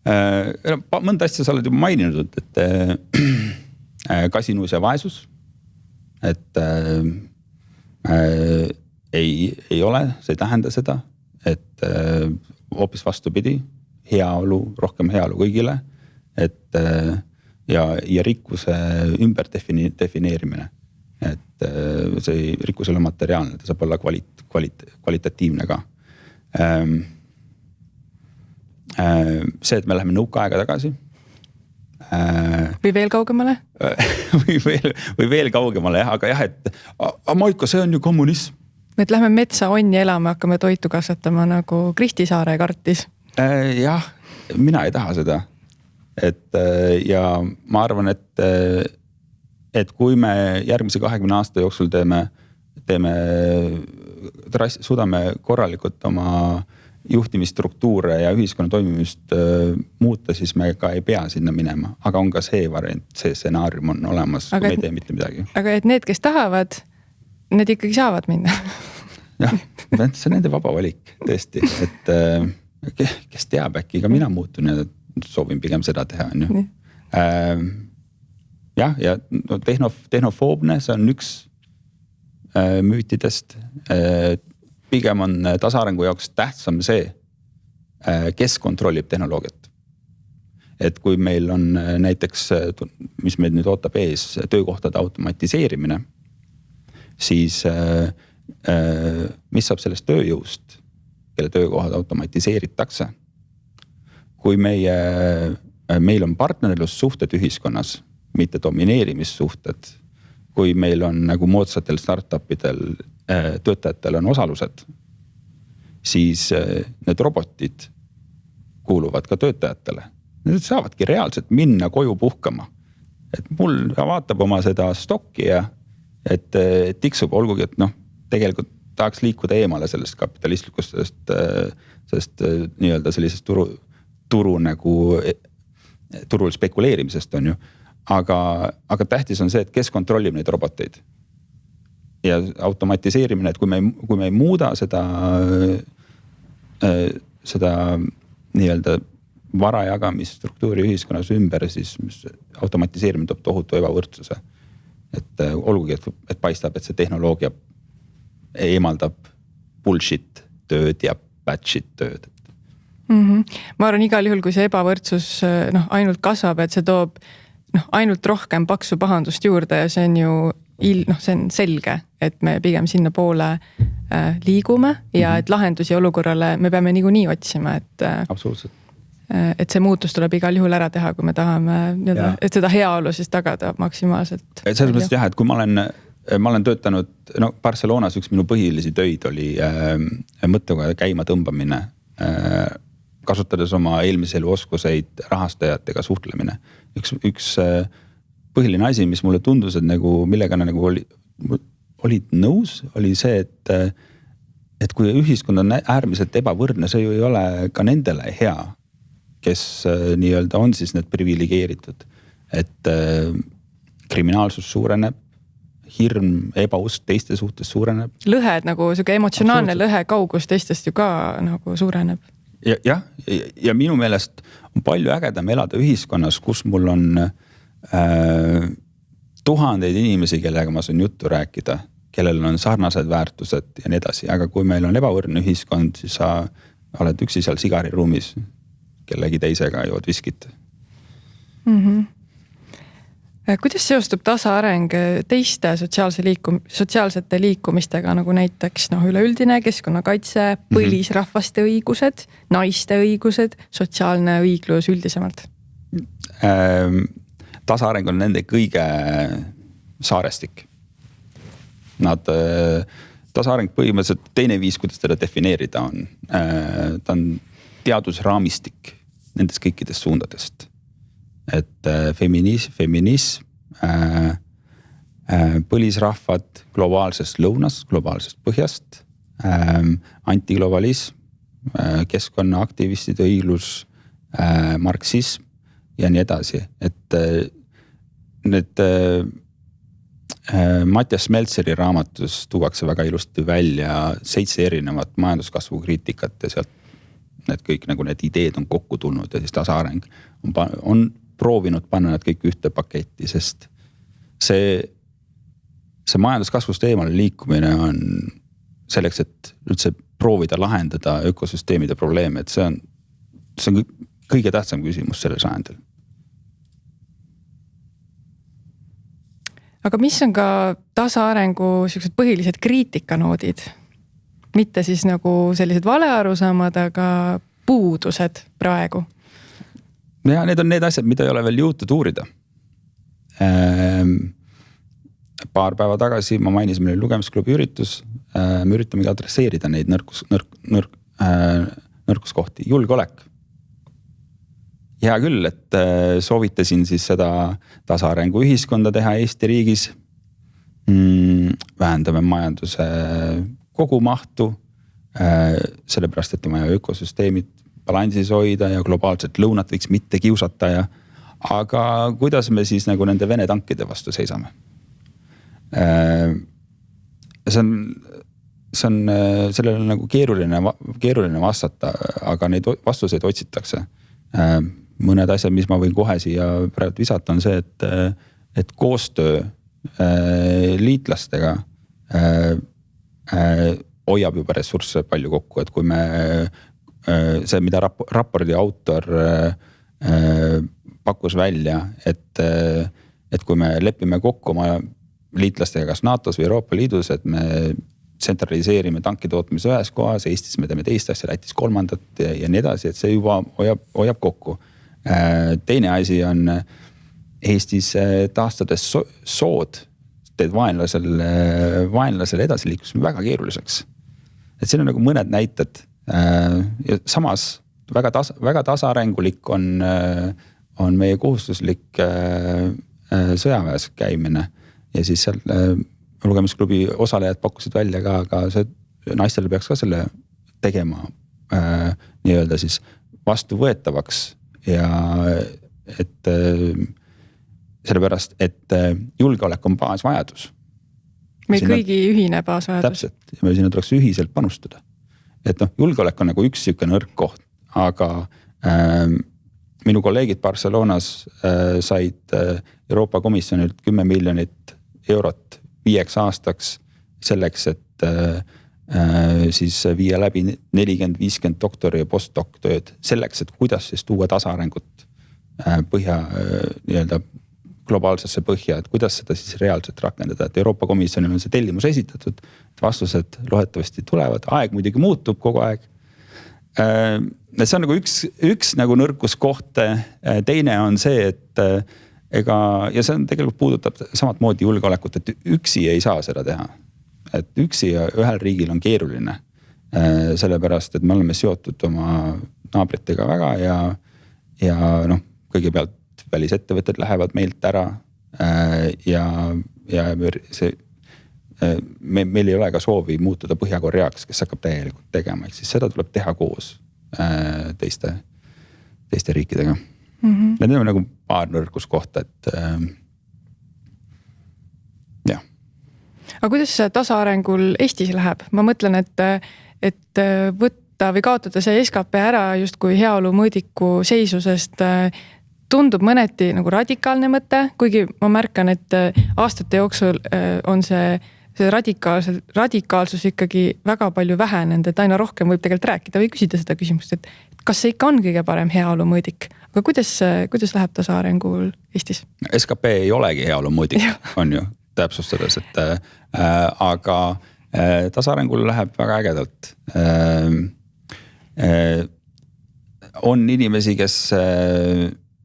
Speaker 1: Mõnda asja sa oled juba maininud, et kasinus ja vaesus, et ei ole, see ei tähenda seda, et hoopis vastupidi, rohkem heaolu kõigile, et ja rikkuse ümber defineerimine, et see rikkus ei ole materiaalne, ta saab olla kvalitatiivne ka. See, et me läheme nõukaaega tagasi,
Speaker 2: või veel kaugemale?
Speaker 1: või veel kaugemale jah, aga jah, et Maiko, see on ju kommunism.
Speaker 2: Et lähme metsa onni elama, hakkame toitu kasvatama nagu Kristi Saare kartis.
Speaker 1: Jah, mina ei taha seda. Ja ma arvan, et kui me järgmise 20 aasta jooksul suudame korralikult oma juhtimisstruktuure ja ühiskonna toimimist muuta, siis me ka ei pea sinna minema. Aga on ka see variant, see stsenaarium on olemas, kui me ei tee mitte midagi.
Speaker 2: Aga et need, kes tahavad, need ikkagi saavad minna.
Speaker 1: Jah, see on nende vaba valik, tõesti. Et kes teab, äkki ka mina muutun ja soovin pigem seda teha. Jah, ja tehnofoobne, see on üks müütidest. Pigem on tasaarengu jaoks tähtsam see, kes kontrollib tehnoloogiat. Et kui meil on näiteks, mis meil nüüd ootab ees, töökohtade automatiseerimine, siis mis saab sellest tööjõust, kelle töökohad automatiseeritakse. Kui meil on partnerlussuhted ühiskonnas, mitte domineerimissuhted, kui meil on nagu moodsatel startupidel töötajatel on osalused, siis need robotid kuuluvad ka töötajatele. Need saavadki reaalselt minna koju puhkama. Et mul vaatab oma seda stokki ja et tiksub, olgugi, et tegelikult tahaks liikuda eemale sellest kapitalistlikust, sellest nii-öelda sellisest turul spekuleerimisest on ju. Aga tähtis on see, et kes kontrollib neid roboteid. Ja automatiseerimine, et kui me ei muuda seda nii-öelda vara jagamisstruktuuri ühiskonnas ümber, siis automatiseerimine toob tohutu ebavõrdsuse. Et olgugi, et paistab, et see tehnoloogia eemaldab bullshit tööd ja batch'it tööd.
Speaker 2: Ma arvan igal juhul, kui see ebavõrdsus ainult kasvab, et see toob ainult rohkem paksu pahandust juurde ja see on ju see on selge, et me pigem sinna poole liigume ja et lahendusi olukorrale me peame niikuinii otsima,
Speaker 1: absoluutselt.
Speaker 2: Et see muutus tuleb igal juhul ära teha, kui me tahame, et seda heaolu siis tagada maksimaalselt.
Speaker 1: Selles mõttes jah, et kui ma olen töötanud, Barcelonas üks minu põhilisi töid oli mõttega käima tõmbamine, kasutades oma eelmise elu oskuseid rahastajatega suhtlemine. Üks põhiline asi, mis mulle tundus, et millega nagu olid nõus, oli see, et kui ühiskond on äärmiselt ebavõrdne, see ju ei ole ka nendele hea, kes nii-öelda on siis need privilegeeritud. Et kriminaalsus suureneb, hirm, ebausk teiste suhtes suureneb.
Speaker 2: Lõhed nagu selline emotsionaalne lõhe kaugus teistest ju ka nagu suureneb.
Speaker 1: Ja minu meelest on palju ägedam elada ühiskonnas, kus mul on tuhandeid inimesi, kellega ma saan juttu rääkida, kellel on sarnased väärtused ja nii edasi. Aga kui meil on ebavõrdne ühiskond, siis sa oled üksi seal sigariruumis, kellegi teisega jood viskit.
Speaker 2: Kuidas seostub tasaareng teiste sotsiaalsete liikumistega, nagu näiteks üleüldine keskkonnakaitse, põlisrahvaste õigused, naiste õigused, sotsiaalne õiglus üldisemalt?
Speaker 1: Tasaareng on nende kõige saarestik. Tasaareng põhimõtteliselt teine viis, kuidas teda defineerida on. Ta on teadusraamistik nendest kõikidest suundadest. Et feminism, põlisrahvad globaalsest lõunast, globaalsest põhjast, antiglobalism, keskkonnaaktivistide õiglus, marksism ja nii edasi. Et need Mattias Meltseri raamatus tuuakse väga ilusti välja 7 erinevat majanduskasvu kriitikat ja sealt need kõik nagu need ideed on kokku tulnud ja siis tasaareng on proovinud panna nad kõik ühte paketti, sest see majanduskasvust eemale liikumine on selleks, et üldse proovida lahendada ökosüsteemide probleeme, et see on kõige tähtsam küsimus sellel sajandil.
Speaker 2: Aga mis on ka tasaarengu sellised põhilised kriitikanoodid? Mitte siis nagu sellised valearusaamad, aga puudused praegu?
Speaker 1: ja need on need asjad, mida ei ole veel jõutud uurida. Paar päeva tagasi ma mainisin, meil oli lugemisklubi üritus. Me üritamegi adresseerida neid nõrkuskohti. Julgeolek. Hea küll, et soovitasin siis seda tasaarengu ühiskonda teha Eesti riigis. Vähendame majanduse kogumahtu, sellepärast, et oma ökosüsteemid balansis hoida ja globaalselt lõunat võiks mitte kiusata. Aga kuidas me siis nagu nende Vene tankide vastu seisame? See on sellele nagu keeruline vastata, aga neid vastuseid otsitakse. Mõned asjad, mis ma võin kohe siia praegu visata, on see, et koostöö liitlastega hoiab juba ressursse palju kokku, et kui me see, mida raporti autor pakkus välja, et kui me lepime kokku oma liitlastega kas NATOs või Euroopa Liidus, et me tsentraliseerime tankitootmise ühes kohas, Eestis me teeme teist asja, Lätis kolmandat ja nii edasi, et see juba hoiab kokku. Teine asi on Eestis taastades sood, teed vaenlasele edasiliikus väga keeruliseks. Et siin on nagu mõned näited. Ja samas väga tasaarengulik on meie kohustuslik sõjaväes käimine ja siis seal lugemisklubi osalejad pakkusid välja ka, aga see naistele peaks ka selle tegema nii-öelda siis vastuvõetavaks ja et sellepärast, et julgeolek on baasvajadus.
Speaker 2: Meil kõigi ühine baasvajadus.
Speaker 1: Täpselt, ja me sinna tuleks ühiselt panustada. Et julgeolek on nagu üks siuke nõrk koht, aga minu kolleegid Barcelonas said Euroopa Komisjonilt 10 miljonit eurot 5 aastaks selleks, et siis viia läbi 40-50 doktori ja postdoc tööd selleks, et kuidas siis tuua tasaarengut põhja nii-öelda globaalsesse põhja, et kuidas seda siis reaalselt rakendada, et Euroopa Komisjonil on see tellimus esitatud, vastused loodetavasti tulevad, aeg muidugi muutub kogu aeg. See on nagu üks nagu nõrkuskoht, teine on see, et ja see on tegelikult puudutab samat moodi julgeolekut, et üksi ei saa seda teha. Et üksi ühel riigil on keeruline, sellepärast, et me oleme seotud oma naabritega väga ja kõigepealt välisettevõtted lähevad meilt ära ja see, meil ei ole ka soovi muutuda Põhja-Koreaks, kes hakkab täielikult tegema, ehk siis seda tuleb teha koos teiste riikidega. Need on nagu paar nõrkuskohta, et jah.
Speaker 2: Aga kuidas tasaarengul Eestis läheb? Ma mõtlen, et võtta või kaotada see SKP ära justkui heaolu mõõdiku seisusest tundub mõneti nagu radikaalne mõte, kuigi ma märkan, et aastate jooksul on see radikaalsus ikkagi väga palju vähenenud, et aina rohkem võib tegelikult rääkida või küsida seda küsimust, et kas see ikka on kõige parem heaolu mõõdik? Aga kuidas läheb tasaarengul Eestis?
Speaker 1: SKP ei olegi heaolu mõõdik, on ju täpsustades, et aga tasaarengul läheb väga ägedalt. On inimesi, kes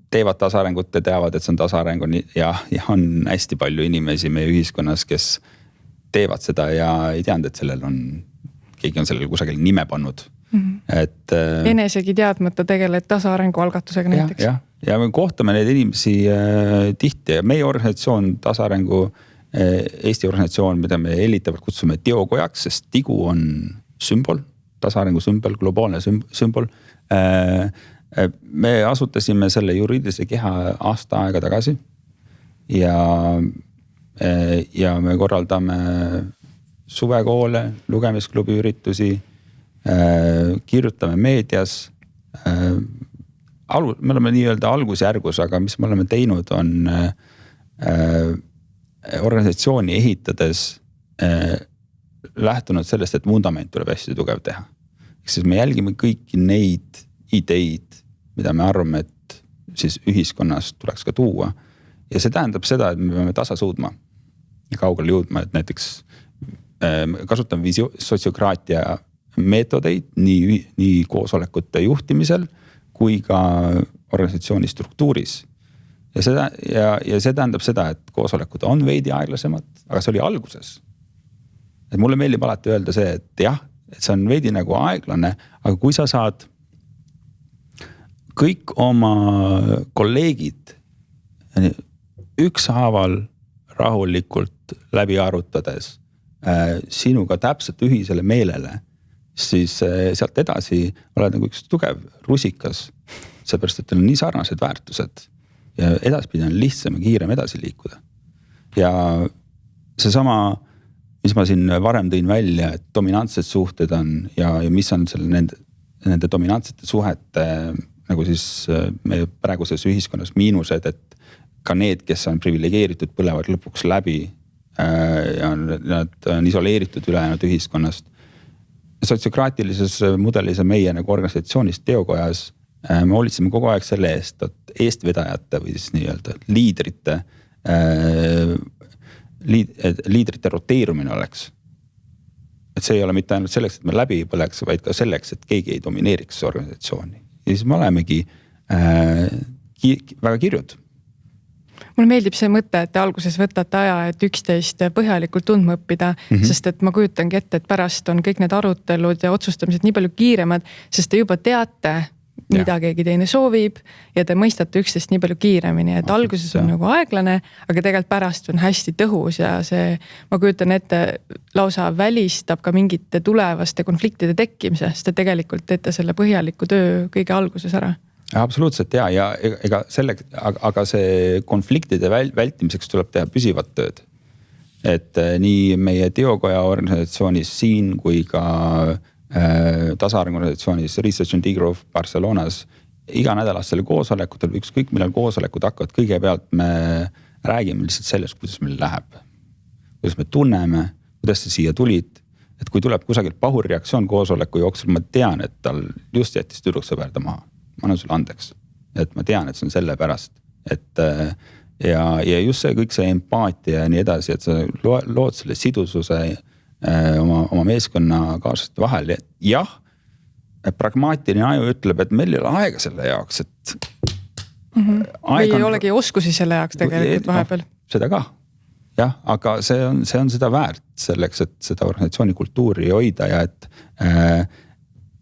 Speaker 1: teevad tasaarengut ja teavad, et see on tasaareng ja on hästi palju inimesi meie ühiskonnas, kes teevad seda ja ei teadnud, et keegi on sellele kusagil nime pannud. Et
Speaker 2: enesegi teadmata tegeled tasaarengu algatusega näiteks.
Speaker 1: Ja me kohtame neid inimesi tihti ja meie organisatsioon, tasaarengu Eesti organisatsioon, mida me helitavalt kutsume teokojaks, sest tigu on sümbol, tasaarengu sümbol, globaalne sümbol. Me asutasime selle juriidilise keha aasta aega tagasi ja me korraldame suvekoole, lugemisklubi üritusi, kirjutame meedias. Me oleme nii-öelda algusjärgus, aga mis me oleme teinud on organisatsiooni ehitades lähtunud sellest, et vundament tuleb hästi tugev teha. Siis me jälgime kõiki neid ideid, mida me arvame, et siis ühiskonnas tuleks ka tuua. Ja see tähendab seda, et me peame tasa suudma ja kaugele jõudma, et näiteks kasutame sotsiokraatia meetodeid nii koosolekute juhtimisel kui ka organisatsiooni struktuuris. Ja see tähendab seda, et koosolekud on veidi aeglasemad, aga see oli alguses. Et mulle meeldib alati öelda see, et jah, et see on veidi nagu aeglane, aga kui sa saad kõik oma kolleegid ükshaaval rahulikult läbi arutades sinuga täpselt ühisele meelele, siis sealt edasi oled nagu üks tugev rusikas, seepärast, et teil on nii sarnased väärtused ja edaspidi on lihtsam ja kiirem edasi liikuda. Ja seesama, mis ma siin varem tõin välja, et dominantsed suhted on ja mis on selle nende dominantsete suhete nagu siis meie praeguses ühiskonnas miinused, et ka need, kes on privilegeeritud, põlevad lõpuks läbi ja nad on isoleeritud ülejäänud ühiskonnast. Sotsiokraatilises mudelis ja meie nagu organisatsioonis Teokojas me hoolitseme kogu aeg selle eest, et eestvedajate või siis nii-öelda liidrite roteerumine oleks. Et see ei ole mitte ainult selleks, et me läbi põleks, vaid ka selleks, et keegi ei domineeriks organisatsiooni. Ja siis me olemegi väga kirjud.
Speaker 2: Mulle meeldib see mõte, et te alguses võtate aja, et üksteist põhjalikult tundma õppida, sest et ma kujutangi ette, et pärast on kõik need arutelud ja otsustamised nii palju kiiremad, sest te juba teate, mida keegi teine soovib ja te mõistate üksteist nii palju kiiremini, et alguses on nagu aeglane, aga tegelikult pärast on hästi tõhus ja see, ma kujutan ette, lausa välistab ka mingite tulevaste konfliktide tekkimise, sest te tegelikult teete selle põhjaliku töö kõige alguses ära.
Speaker 1: Absoluutselt ja ega aga see konfliktide vältimiseks tuleb teha püsivat tööd. Et nii meie Teokoja organisatsioonis siin kui ka tasaarenguorganisatsioonis Research and Degrowth Barcelonas iga nädalastel koosolekutel, ükskõik millal koosolekud hakkavad, kõigepealt me räägime lihtsalt sellest, kuidas meil läheb. Kuidas me tunneme, kuidas te siia tulid. Et kui tuleb kusagilt pahurreaktsioon koosoleku jooksul, ma tean, et tal just jättis tüdruksõberda maha. Ma annan sulle andeks, et ma tean, et see on selle pärast, et ja just see kõik see empaatia ja nii edasi, et sa lood selle sidususe oma meeskonna kaaslaste vahel. Jah, pragmaatiline aju ütleb, et meil ei ole aega selle jaoks, et
Speaker 2: või ei olegi oskusi selle jaoks tegelikult vahepeal.
Speaker 1: Seda ka, jah, aga see on seda väärt selleks, et seda organisatsiooni kultuuri hoida ja et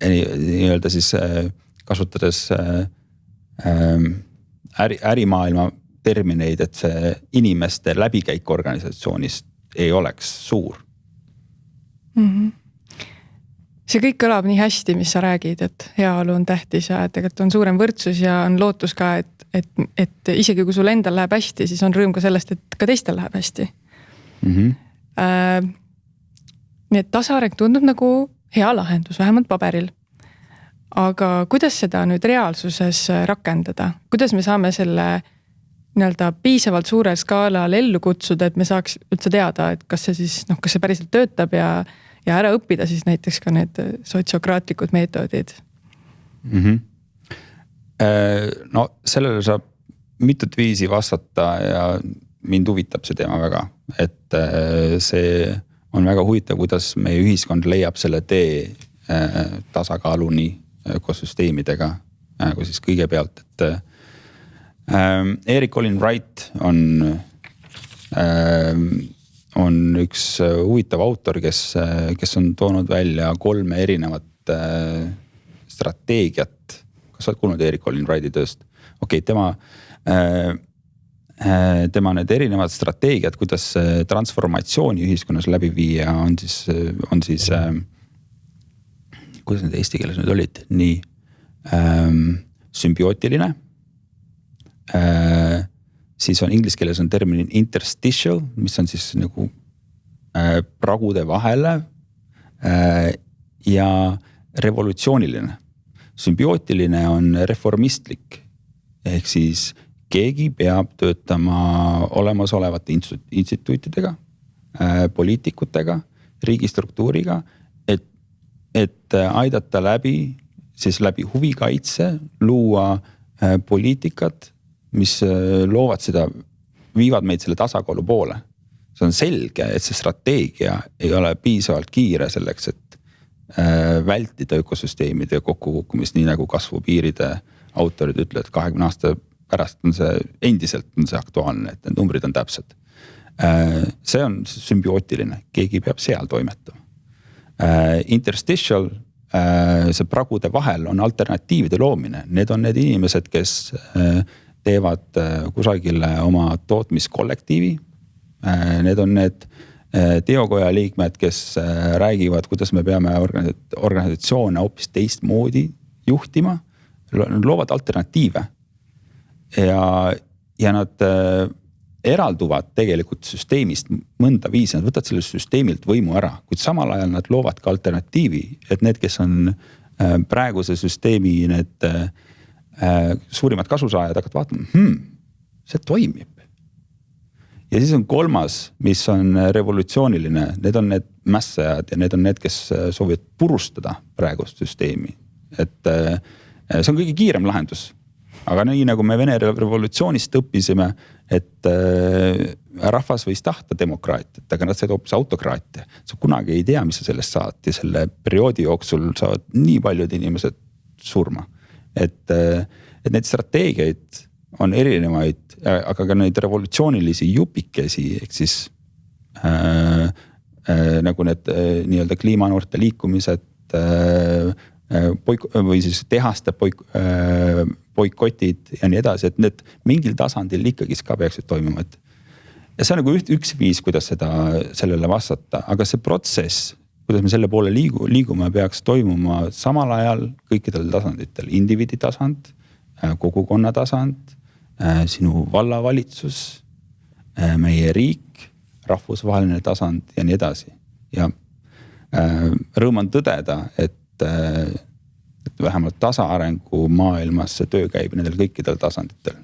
Speaker 1: nii-öelda siis kasutades ärimaailma termineid, et see inimeste läbikäik organisatsioonist ei oleks suur.
Speaker 2: See kõik kõlab nii hästi, mis sa räägid, et heaolu on tähtis ja tegelikult on suurem võrdsus ja on lootus ka, et isegi kui sul endal läheb hästi, siis on rõõm ka sellest, et ka teistel läheb hästi. Nii et tasaareng tundub nagu hea lahendus, vähemalt paberil. Aga kuidas seda nüüd reaalsuses rakendada? Kuidas me saame selle nii-öelda piisavalt suurel skaalal ellu kutsuda, et me saaks üldse teada, et kas see päriselt töötab ja ära õppida siis näiteks ka need sotsiokraatlikud meetodid?
Speaker 1: No sellele saab mitut viisi vastata ja mind huvitab see teema väga. Et see on väga huvitav, kuidas meie ühiskond leiab selle tee tasakaaluni ökosüsteemidega, kui siis kõigepealt, et Erik Olin Wright on üks huvitav autor, kes on toonud välja 3 erinevat strateegiat. Kas sa oled kuulnud Erik Olin Wrighti tööst? Okei, tema need erinevad strateegiad, kuidas transformatsiooni ühiskonnas läbi viia, on siis kuidas need eesti keeles nüüd olid, nii sümbiootiline, siis on inglise keeles on termin interstitial, mis on siis nagu pragude vahele ja revolutsiooniline. Sümbiootiline on reformistlik, ehk siis keegi peab töötama olemasolevate instituutidega, poliitikutega, riigistruktuuriga, et aidata läbi huvikaitse, luua poliitikat, mis loovad seda, viivad meid selle tasakaalu poole. See on selge, et see strateegia ei ole piisavalt kiire selleks, et vältida ökosüsteemide kokkukukkumist, nii nagu kasvupiiride autorid ütlevad, 20 aasta pärast on see endiselt on see aktuaalne, et need numbrid on täpsed. See on sümbiootiline, keegi peab seal toimetama. Interstitial, see pragude vahel on alternatiivide loomine. Need on need inimesed, kes teevad kusagile oma tootmiskollektiivi. Need on need teokoja liikmed, kes räägivad, kuidas me peame organisatsioone hoopis teistmoodi juhtima. Loovad alternatiive. Ja nad eralduvad tegelikult süsteemist mõnda viisi, nad võtavad sellest süsteemilt võimu ära, kuid samal ajal nad loovad ka alternatiivi, et need, kes on praeguse süsteemi need suurimad kasusaajad hakkavad vaatama, see toimib. Ja siis on kolmas, mis on revolutsiooniline, need on need mässajad ja need on need, kes soovivad purustada praegust süsteemi. Et see on kõige kiirem lahendus. Aga nii nagu me Vene revolutsioonist õppisime, et rahvas võis tahta demokraatiat, aga nad said hoopis autokraatia. Sa kunagi ei tea, mis sa sellest saad ja selle perioodi jooksul saavad nii paljud inimesed surma. Et neid strateegiaid on erinevaid, aga ka neid revolutsioonilisi jupikesi, ehk siis nagu need nii-öelda kliimanoorte liikumised või siis tehaste boikotid ja nii edasi, et need mingil tasandil ikkagi ka peaksid toimima. Ja see on nagu üks viis, kuidas sellele vastata, aga see protsess, kuidas me selle poole liigume, peaks toimuma samal ajal kõikidel tasanditel. Indiviidi tasand, kogukonna tasand, sinu vallavalitsus, meie riik, rahvusvaheline tasand ja nii edasi. Ja rõõm on tõdeda, et vähemalt tasaarengu maailmas see töö käib nendel kõikidel tasanditel.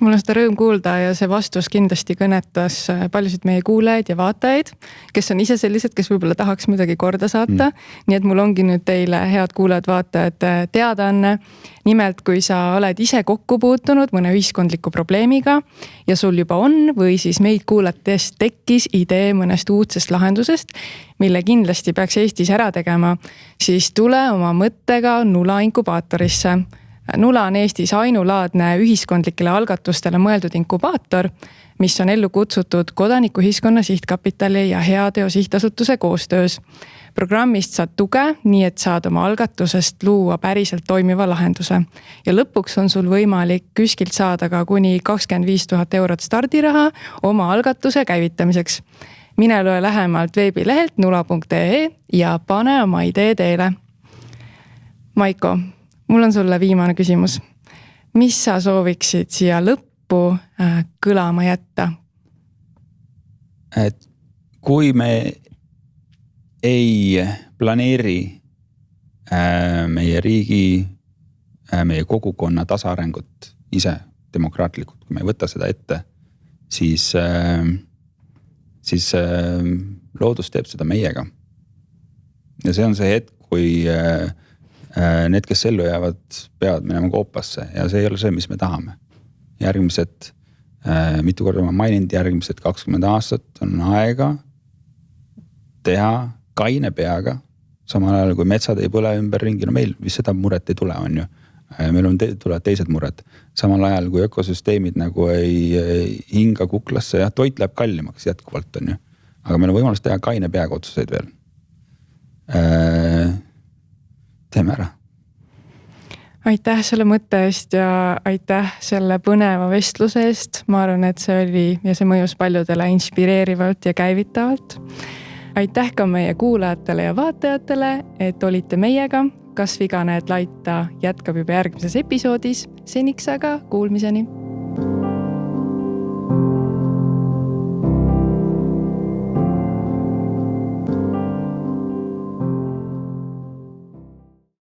Speaker 2: Mul on seda rõõm kuulda ja see vastus kindlasti kõnetas paljusid meie kuulajaid ja vaatajaid, kes on ise sellised, kes võib-olla tahaks midagi korda saata. Nii et mul ongi nüüd teile, head kuulajad, vaatajad, teadaanne. Nimelt, kui sa oled ise kokku puutunud mõne ühiskondliku probleemiga ja sul juba on või siis meid kuulates tekkis idee mõnest uudsest lahendusest, mille kindlasti peaks Eestis ära tegema, siis tule oma mõttega Nula inkubaatorisse. Nula on Eestis ainulaadne ühiskondlikele algatustele mõeldud inkubaator, mis on ellu kutsutud Kodanikuühiskonna Sihtkapitali ja Heateo Sihtasutuse koostöös. Programmist saad tuge, nii et saad oma algatusest luua päriselt toimiva lahenduse. Ja lõpuks on sul võimalik KÜSKilt saada ka kuni 25 000 eurot stardiraha oma algatuse käivitamiseks. Mine loe lähemalt veebilehelt nula.ee ja pane oma idee teele. Maiko, mul on sulle viimane küsimus. Mis sa sooviksid siia lõppu kõlama jätta?
Speaker 1: Et kui me ei planeeri meie riigi, meie kogukonna tasaarengut ise demokraatlikult, kui me ei võta seda ette, siis loodus teeb seda meiega. Ja see on see hetk, kui need, kes ellu jäävad, peavad minema koopasse ja see ei ole see, mis me tahame. Järgmised, mitu korda ma maininud, järgmised 20 aastat on aega teha kaine peaga, samal ajal kui metsad ei põle ümber ringi, no meil vist seda muret ei tule, on ju. Meil on tulevad teised mured. Samal ajal kui ökosüsteemid nagu ei hinga kuklasse ja toit läheb kallimaks jätkuvalt, on ju. Aga meil on võimalus teha kaine peaga otsuseid veel. Teeme ära.
Speaker 2: Aitäh selle mõtte eest ja aitäh selle põneva vestluse eest. Ma arvan, et see oli ja see mõjus paljudele inspireerivalt ja käivitavalt. Aitäh ka meie kuulajatele ja vaatajatele, et olite meiega. Kas Viga näed laita jätkab juba järgmises episoodis. Seniks aga kuulmiseni.